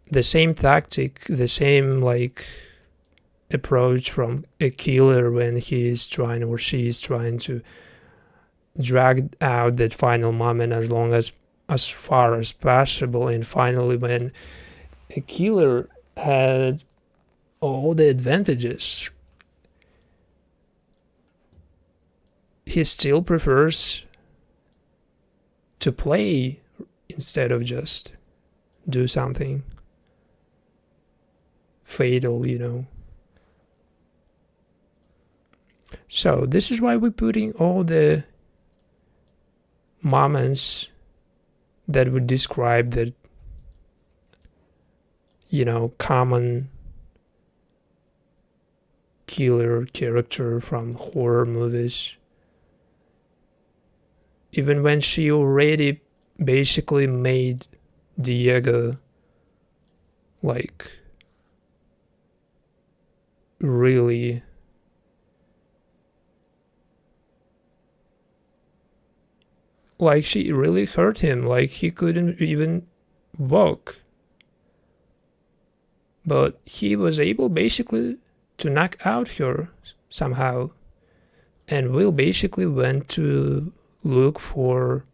The same tactic, the same, like, approach from a killer when he's trying or she's trying to drag out that final moment as far as possible. And finally, when a killer had all the advantages, he still prefers to play instead of just do something fatal, you know. So this is why we're putting all the moments that would describe the, you know, common killer character from horror movies. Even when she already basically made Diego, like, really like, she really hurt him, like he couldn't even walk, but he was able basically to knock out her somehow. And Will basically went to look for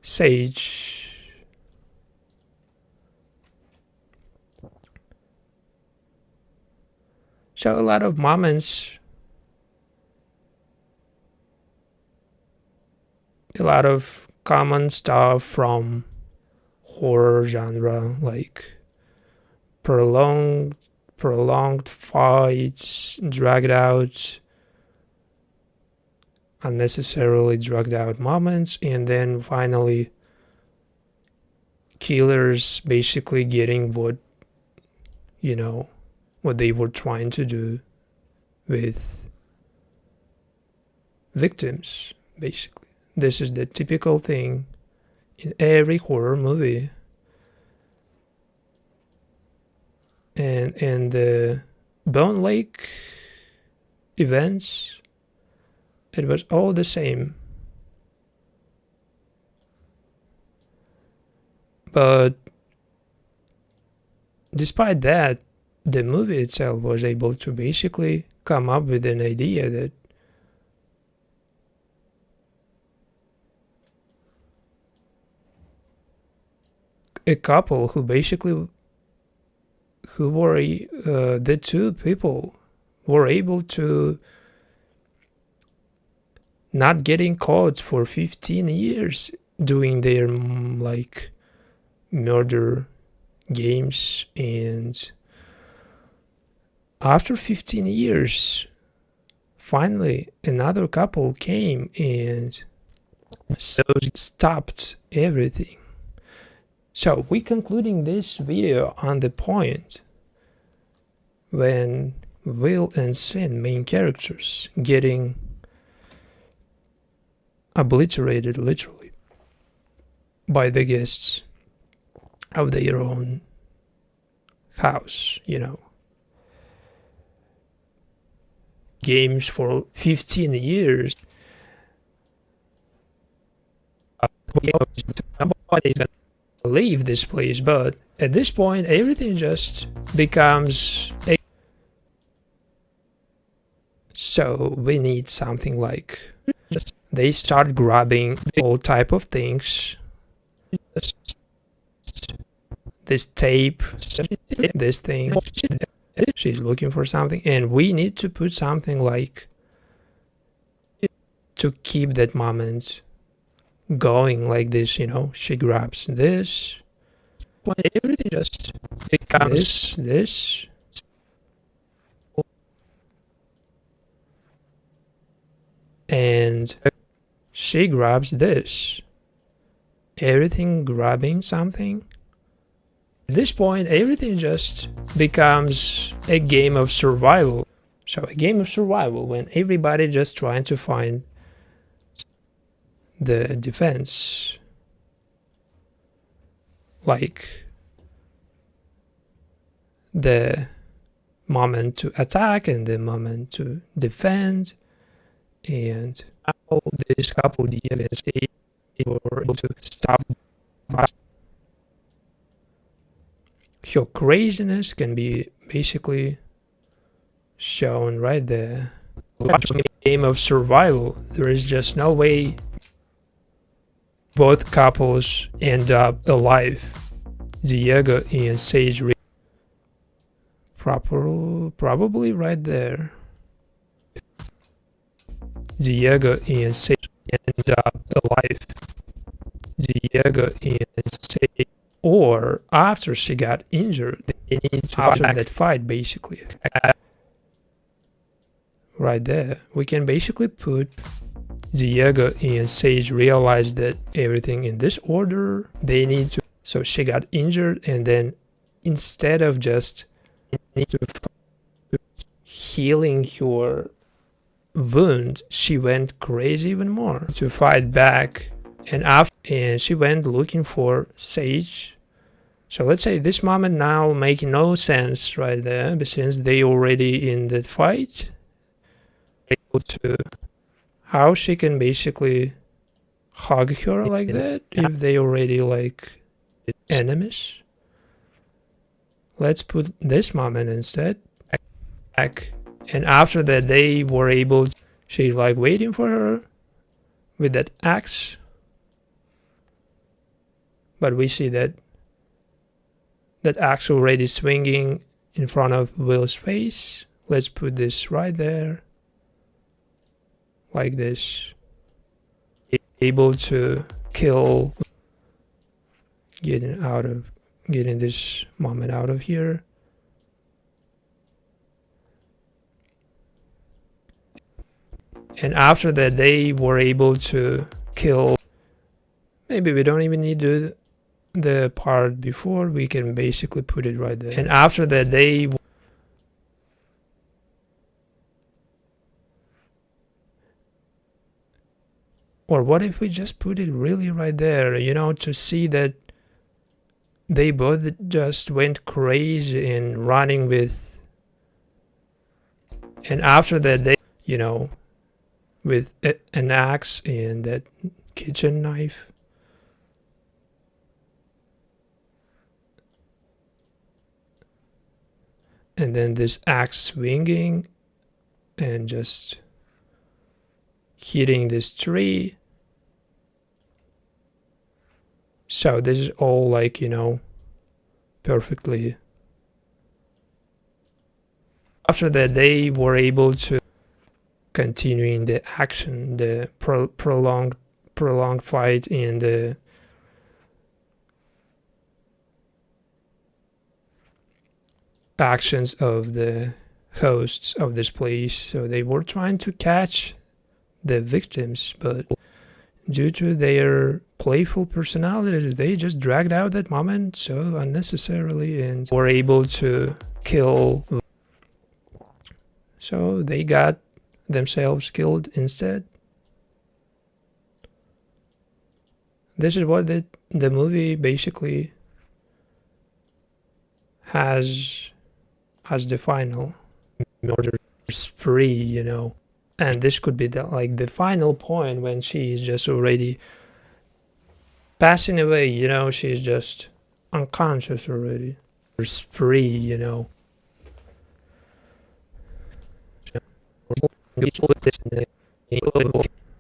Sage. So a lot of moments, a lot of common stuff from horror genre, like prolonged fights, dragged out, unnecessarily dragged out moments, and then finally killers basically getting what, you know, what they were trying to do with victims, basically. This is the typical thing in every horror movie. And the Bone Lake events, it was all the same. But despite that, the movie itself was able to basically come up with an idea that a couple who basically the two people were able to not getting caught for 15 years doing their like murder games, and after 15 years finally another couple came and stopped everything. So we concluding this video on the point when Will and Sin, main characters, getting obliterated literally by the guests of their own house, games for 15 years. Nobody's gonna leave this place, but at this point everything just becomes so we need something like they start grabbing all type of things, this tape, this thing, she's looking for something, and we need to put something like to keep that moment going like this, she grabs this, everything just becomes this, and she grabs this, everything grabbing something. At this point everything just becomes a game of survival. So a game of survival when everybody just trying to find the defense, like the moment to attack and the moment to defend, and how this couple DLSA were able to stop. Your craziness can be basically shown right there. Game of survival. There is just no way both couples end up alive. Diego and Sage probably right there. Diego and Sage end up alive. Diego and Sage, or after she got injured, they need to after that fight basically. Right there, we can basically put Diego and Sage realize that everything in this order they need to. So she got injured, and then instead of just healing your wound, she went crazy even more to fight back, and she went looking for Sage. So let's say this moment now make no sense right there, but since they already in the fight, able to how she can basically hug her like that if they already like enemies. Let's put this moment instead back, and after that they were able to, she's like waiting for her with that axe, but we see that axe already swinging in front of Will's face. Let's put this right there like this, able to kill, getting this moment out of here. And after that they were able to kill, maybe we don't even need to the part before, we can basically put it right there. And after that they or what if we just put it really right there, to see that they both just went crazy and running with, and after that they, with an axe and that kitchen knife. and then this axe swinging and just hitting this tree. So this is all like, you know, perfectly. After that, they were able to continue in the action, the prolonged fight in the actions of the hosts of this place. So they were trying to catch the victims, but due to their playful personalities, they just dragged out that moment so unnecessarily and were able to kill. So they got themselves killed instead. This is what the movie basically has as the final murder spree, you know. And this could be the final point when she is just already passing away, you know, she's just unconscious already. Spree, you know.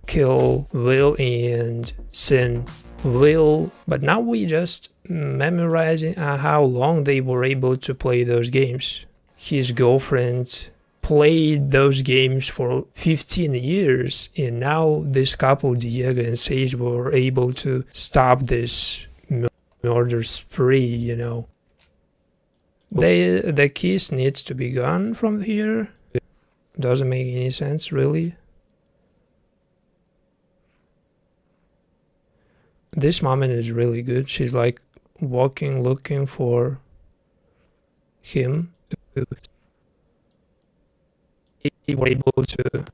Kill Will and Sin Will, but now we just memorizing how long they were able to play those games. His girlfriend played those games for 15 years, and now this couple, Diego and Sage, were able to stop this murder spree, you know. The kiss needs to be gone from here. Doesn't make any sense, really. This moment is really good. She's like walking, looking for him. We were able to,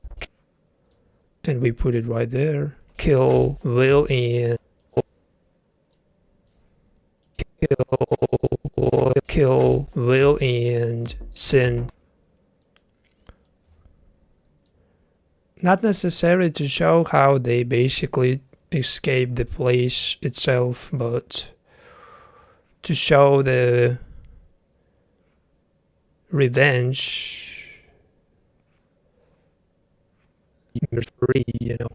and we put it right there. Kill Will and kill Will and Sin. Not necessary to show how they basically escape the place itself, but to show the revenge, you know.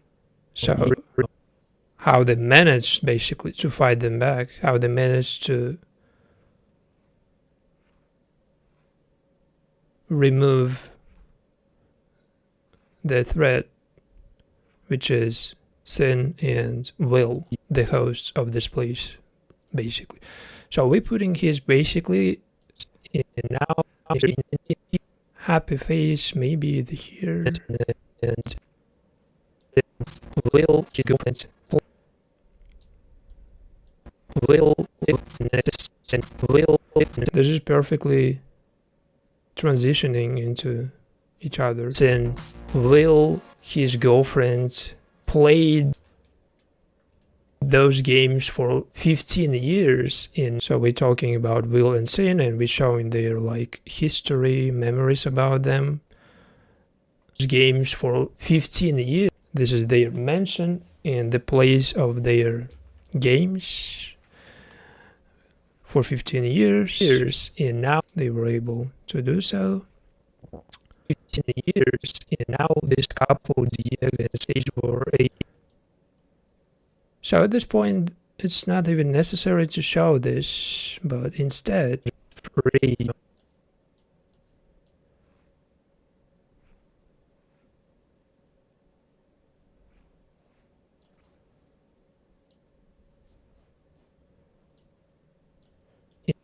So how they managed basically to fight them back, how they managed to remove the threat, which is Sin and Will, the hosts of this place, basically. So we're putting his basically in now happy face, maybe here, and Will girlfriend Will and Will. This is perfectly transitioning into each other. Sin Will, his girlfriend, played those games for 15 years in. So we're talking about Will and Sin, and we're showing their like history, memories about them. Games for 15 years. This is their mansion and the place of their games for 15 years, and now they were able to do so. 15 years, and now this couple, Diego and Sage, were so at this point, it's not even necessary to show this, but instead, free.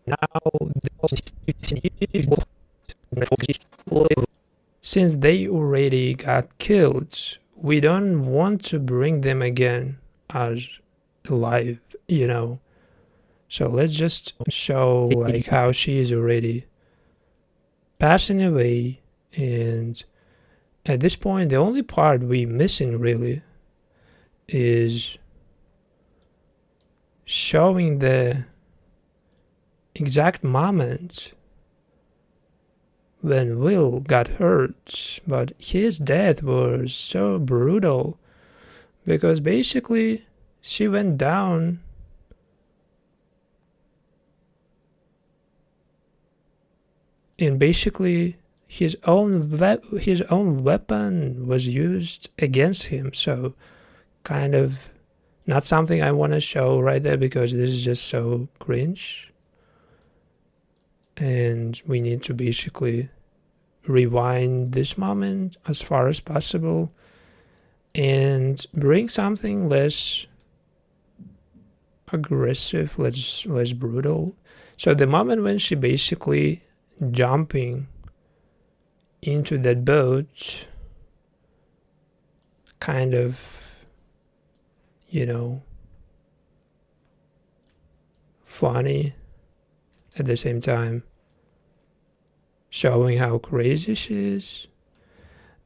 Now, since they already got killed, we don't want to bring them again as alive, you know. So let's just show like how she is already passing away, and at this point the only part we're missing really is showing the exact moment when Will got hurt, but his death was so brutal because basically she went down and basically his own weapon was used against him. So kind of not something I want to show right there, because this is just so cringe. And we need to basically rewind this moment as far as possible and bring something less aggressive, less brutal. So the moment when she basically jumping into that boat, kind of, you know, funny at the same time, showing how crazy she is.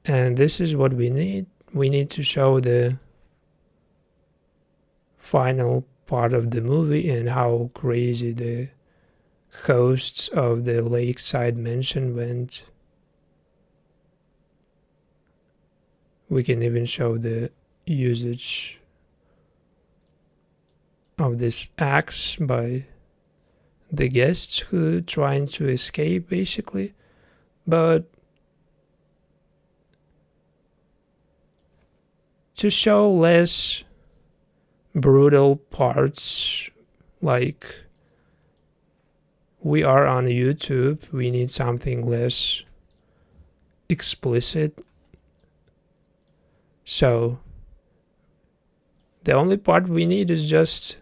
And this is what we need. We need to show the final part of the movie and how crazy the hosts of the lakeside mansion went. We can even show the usage of this axe by the guests who trying to escape, basically. But to show less brutal parts, like we are on YouTube, we need something less explicit. So the only part we need is just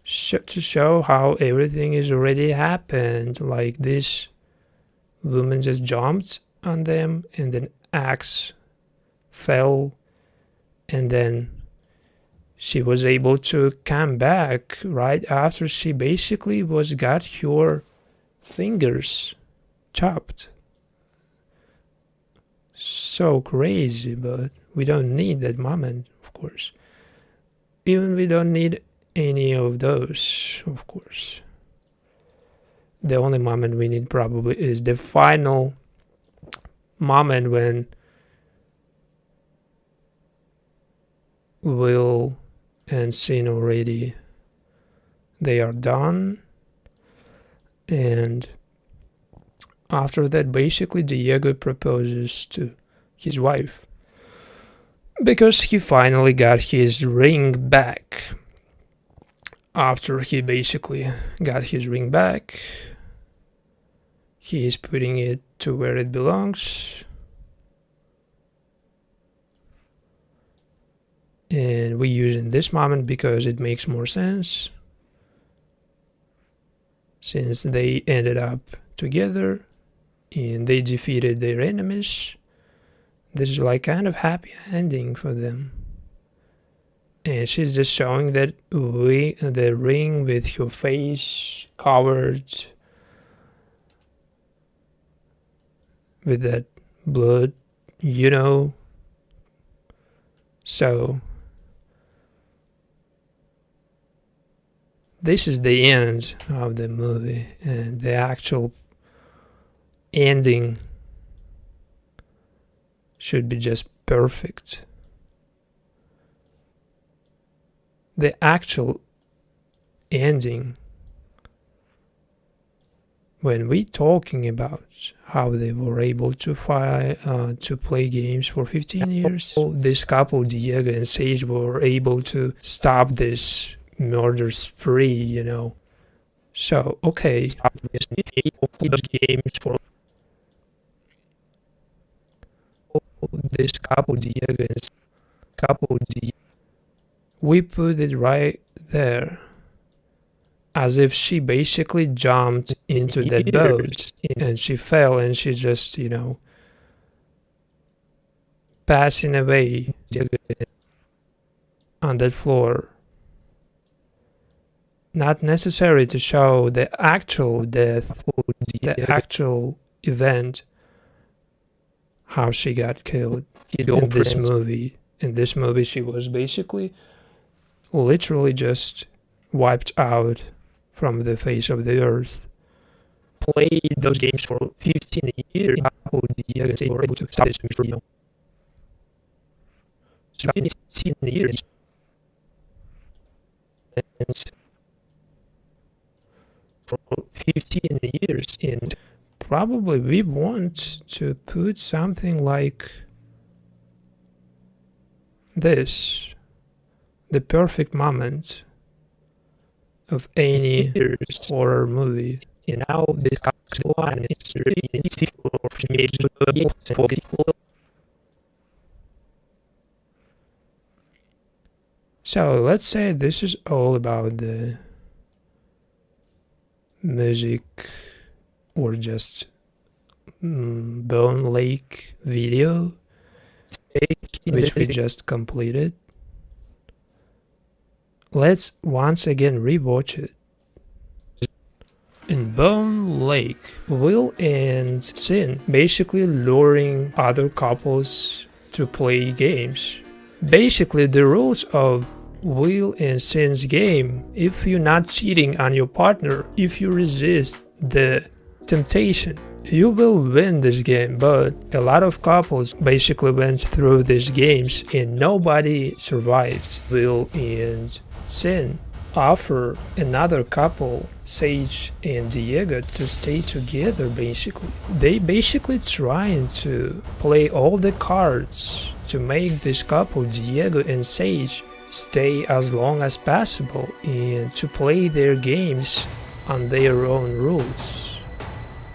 to show how everything is already happened. Like this woman just jumped on them and then axe fell, and then she was able to come back right after she basically got her fingers chopped. So crazy, but we don't need that moment, of course. Even we don't need any of those, of course. The only moment we need probably is the final moment when Will and Sin already, they are done, and after that basically Diego proposes to his wife because he finally got his ring back. After he basically got his ring back, he is putting it to where it belongs. And we use in this moment because it makes more sense, since they ended up together and they defeated their enemies. This is like kind of happy ending for them. And she's just showing that the ring with her face covered with that blood, you know. So this is the end of the movie, and the actual ending should be just perfect. The actual ending, when we talking about how they were able to play games for 15 years, this couple, Diego and Sage, were able to stop this murder spree, you know. So, okay, those games for this couple, Diego and couple, we put it right there, as if she basically jumped into that boat and she fell and she just, you know, passing away on that floor. Not necessary to show the actual death, the actual event, how she got killed in this movie. In this movie, she was basically literally just wiped out from the face of the earth. Played those games for 15 years. How they were able to stop this, you know? So 15 years. And for 15 years, and probably we want to put something like this, the perfect moment of any horror movie. And now this one is really easy for people. So let's say this is all about the music or just Bone Lake video, which we just completed. Let's once again rewatch it. In Bone Lake, Will and Sin basically luring other couples to play games. Basically, the rules of Will and Sin's game: if you're not cheating on your partner, if you resist the temptation, you will win this game. But a lot of couples basically went through these games and nobody survived. Will and Sin offer another couple, Sage and Diego, to stay together. Basically, they basically trying to play all the cards to make this couple, Diego and Sage, stay as long as possible and to play their games on their own rules.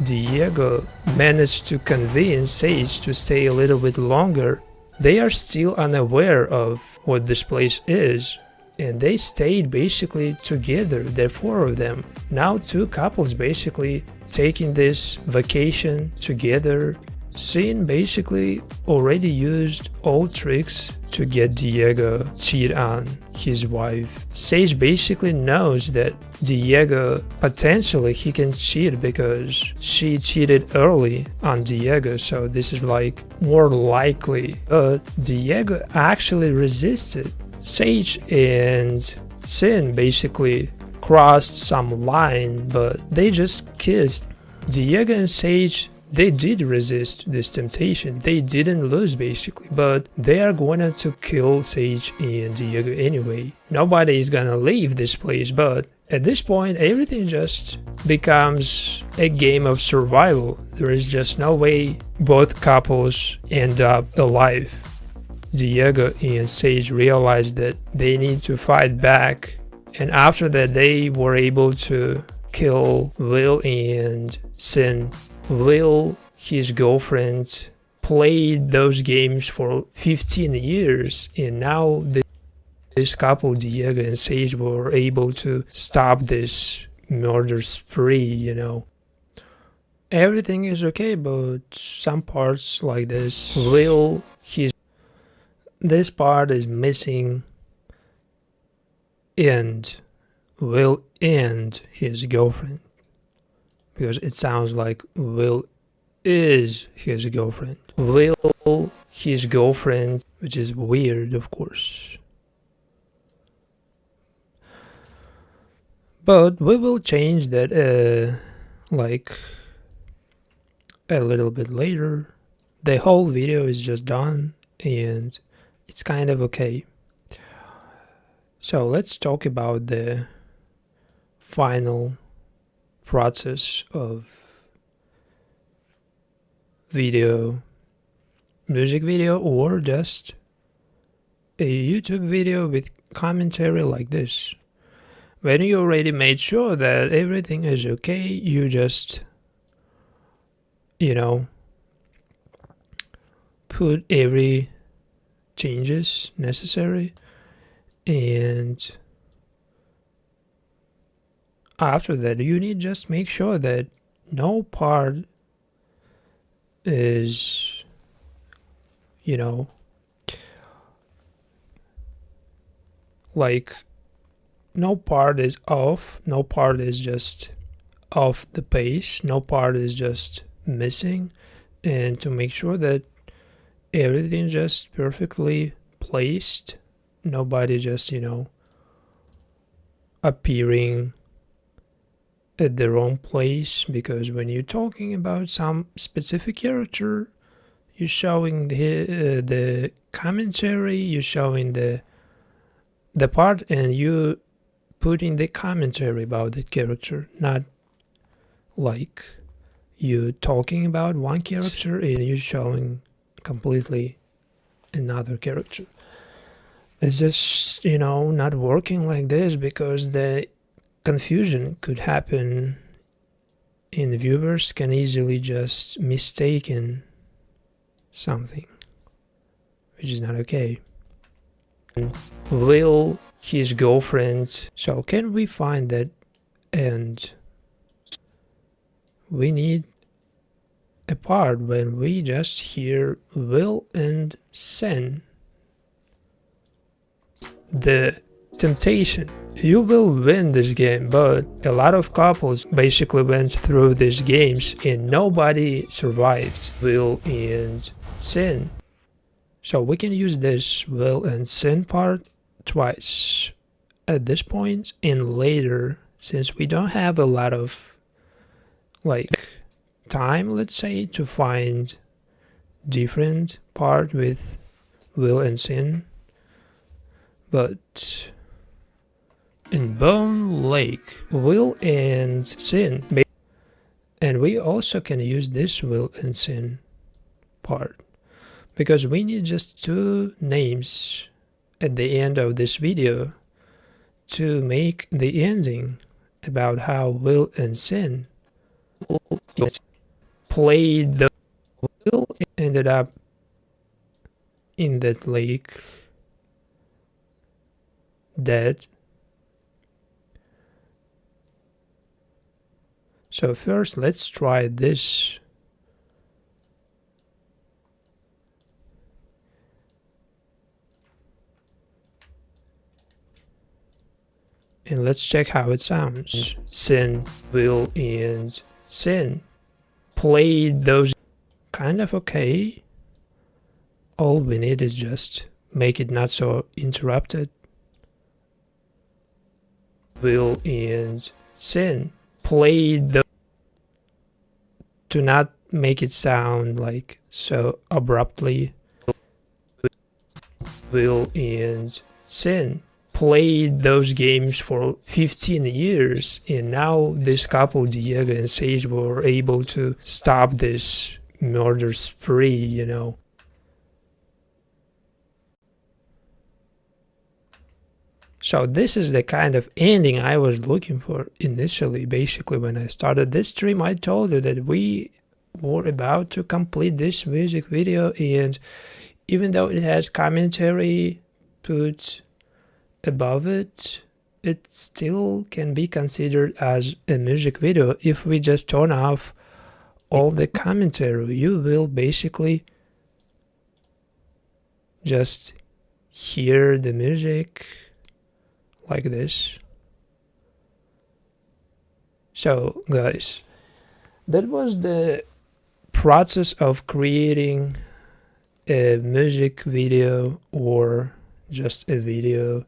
Diego managed to convince Sage to stay a little bit longer. They are still unaware of what this place is, and they stayed basically together, the four of them. Now two couples basically taking this vacation together. Sin basically already used all tricks to get Diego cheat on his wife. Sage basically knows that Diego potentially he can cheat because she cheated early on Diego, so this is like more likely. But Diego actually resisted. Sage and Sin basically crossed some line, but they just kissed. Diego and Sage, they did resist this temptation. They didn't lose basically, but they are going to kill Sage and Diego anyway. Nobody is gonna leave this place, but at this point everything just becomes a game of survival. There is just no way both couples end up alive. Diego and Sage realized that they need to fight back, and after that they were able to kill Will and Sin. Will, his girlfriend, played those games for 15 years, and now this couple, Diego and Sage, were able to stop this murder spree, you know. Everything is okay, but some parts like this, Will, this part is missing, and Will and his girlfriend, because it sounds like Will is his girlfriend. Will, his girlfriend, which is weird, of course. But we will change that like a little bit later. The whole video is just done and it's kind of okay. So let's talk about the final process of music video, or just a YouTube video with commentary like this. When you already made sure that everything is okay, you just, put every changes necessary, and after that you need just make sure that no part is like no part is off, no part is just off the pace, no part is just missing, and to make sure that everything just perfectly placed, nobody just appearing at the wrong place, because when you're talking about some specific character, you're showing the commentary, you're showing the part, and you putting the commentary about that character, not like you talking about one character and you showing completely another character. It's just, not working like this, because the confusion could happen and viewers can easily just mistaken something, which is not okay. Will his girlfriend, so can we find that? And we need a part when we just hear will and sin. The temptation, you will win this game, but a lot of couples basically went through these games and nobody survived will and sin. So we can use this will and sin part twice at this point, and later, since we don't have a lot of time, let's say, to find different part with will and sin. But in Bone Lake, will and sin, and we also can use this will and sin part, because we need just 2 names at the end of this video to make the ending about how will and sin played the will ended up in that lake dead. So first let's try this. And let's check how it sounds. Sin, will, and sin. Played those kind of okay. All we need is just make it not so interrupted. Will and sin. Played the to not make it sound like so abruptly. Will and sin. Played those games for 15 years, and now this couple, Diego and Sage, were able to stop this murder spree, So this is the kind of ending I was looking for initially. Basically, when I started this stream, I told you that we were about to complete this music video, and even though it has commentary put above it, it still can be considered as a music video. If we just turn off all the commentary, you will basically just hear the music like this. So guys, that was the process of creating a music video or just a video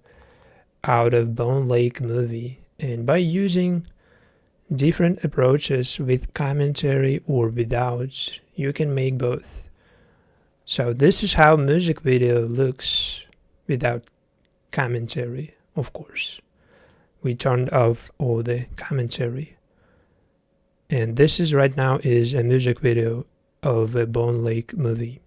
out of Bone Lake movie, and by using different approaches with commentary or without, you can make both. So this is how music video looks without commentary. Of course, we turned off all the commentary, and this is right now is a music video of a Bone Lake movie.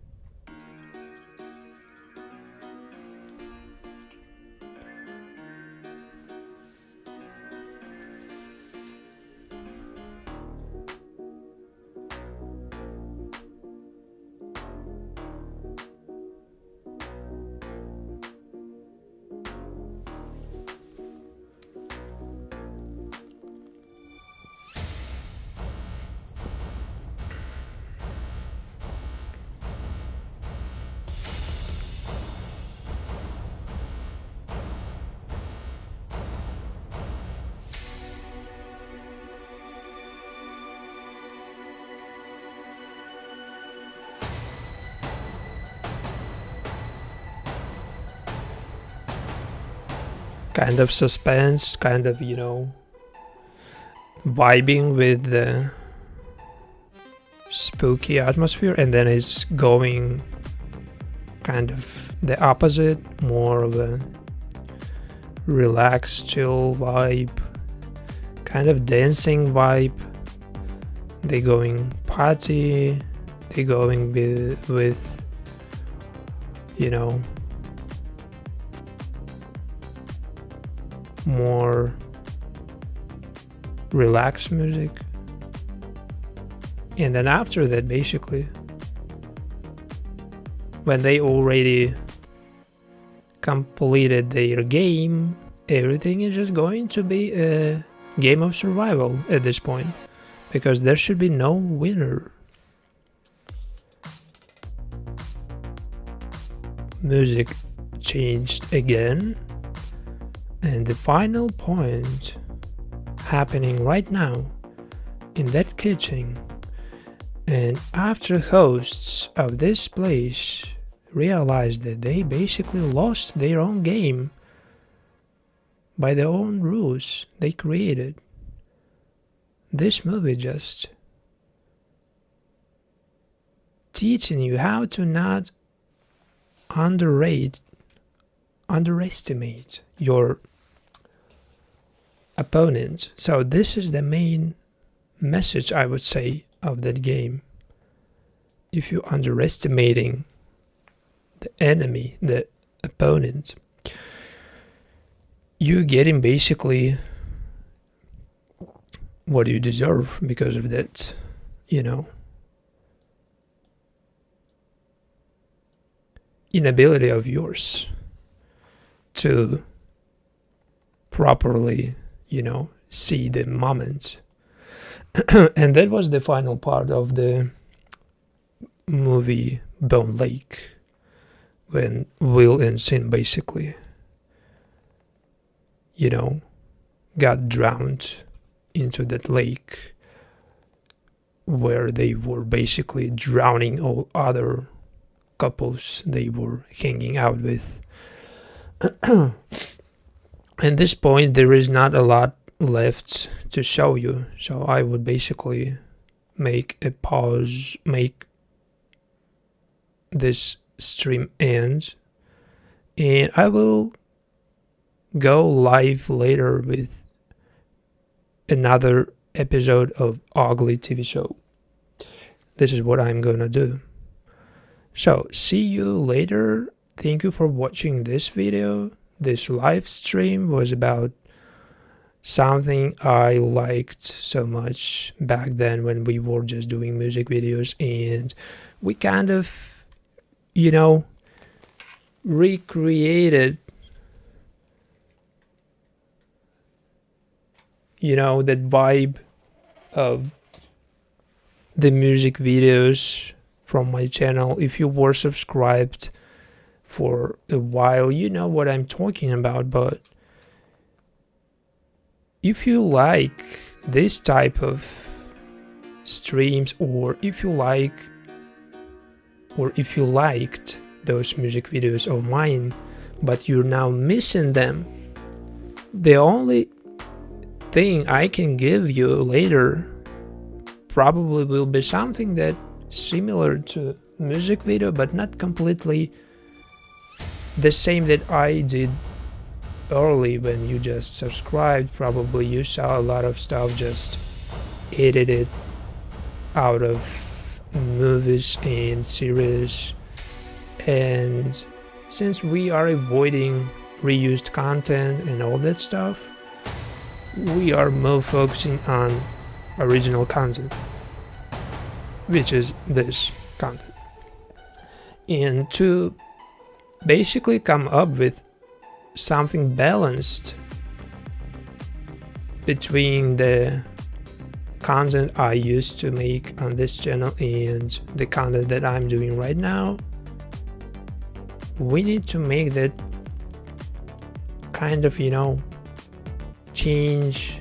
Kind of suspense, kind of, vibing with the spooky atmosphere, and then it's going kind of the opposite, more of a relaxed, chill vibe, kind of dancing vibe. they going party, they going with you know, more relaxed music. And then after that, basically, when they already completed their game, everything is just going to be a game of survival at this point, because there should be no winner. Music changed again, and the final point happening right now in that kitchen. And after hosts of this place realized that they basically lost their own game by their own rules they created, this movie just teaching you how to not underestimate your opponent. So this is the main message, I would say, of that game. If you're underestimating the enemy, the opponent, you're getting basically what you deserve because of that, inability of yours to properly, see the moment. And that was the final part of the movie Bone Lake, when Will and Sin basically, got drowned into that lake, where they were basically drowning all other couples they were hanging out with. At this point, there is not a lot left to show you, so I would basically make a pause, make this stream end, and I will go live later with another episode of Ugly TV Show. This is what I'm gonna do. So see you later. Thank you for watching this video. This live stream was about something I liked so much back then when we were just doing music videos, and we kind of, recreated, that vibe of the music videos from my channel. If you were subscribed for a while, you know what I'm talking about. But if you like this type of streams, or if you liked those music videos of mine, but you're now missing them, the only thing I can give you later probably will be something that similar to music video, but not completely the same that I did early when you just subscribed. Probably you saw a lot of stuff just edited out of movies and series, and since we are avoiding reused content and all that stuff, we are more focusing on original content, which is this content. And to basically come up with something balanced between the content I used to make on this channel and the content that I'm doing right now, we need to make that kind of, change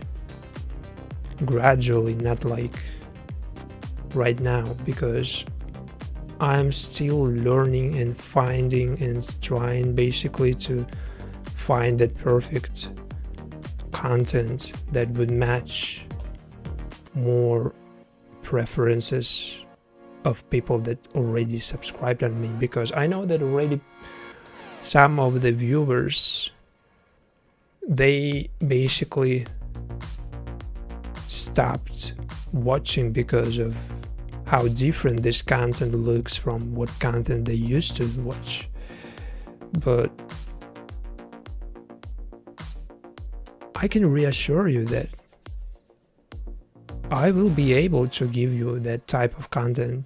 gradually, not like right now, because I'm still learning and finding and trying basically to find that perfect content that would match more preferences of people that already subscribed on me, because I know that already some of the viewers, they basically stopped watching because of how different this content looks from what content they used to watch. But I can reassure you that I will be able to give you that type of content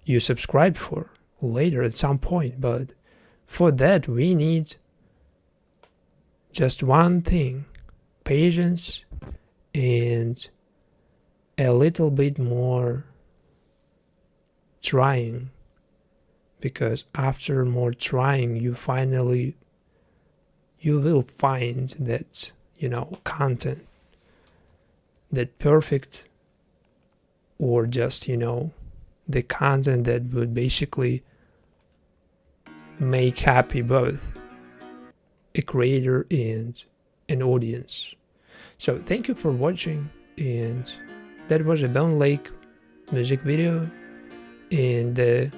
you subscribed for later at some point. But for that, we need just one thing: patience and a little bit more trying. Because after more trying, you will find that, content, that perfect, or just, the content that would basically make happy both a creator and an audience. So thank you for watching, and that was a Bone Lake music video, and the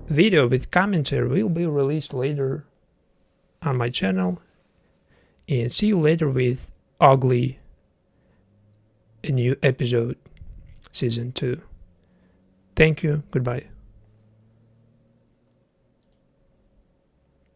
video with commentary will be released later on my channel. And see you later with Ugly, a new episode, season 2. Thank you. Goodbye.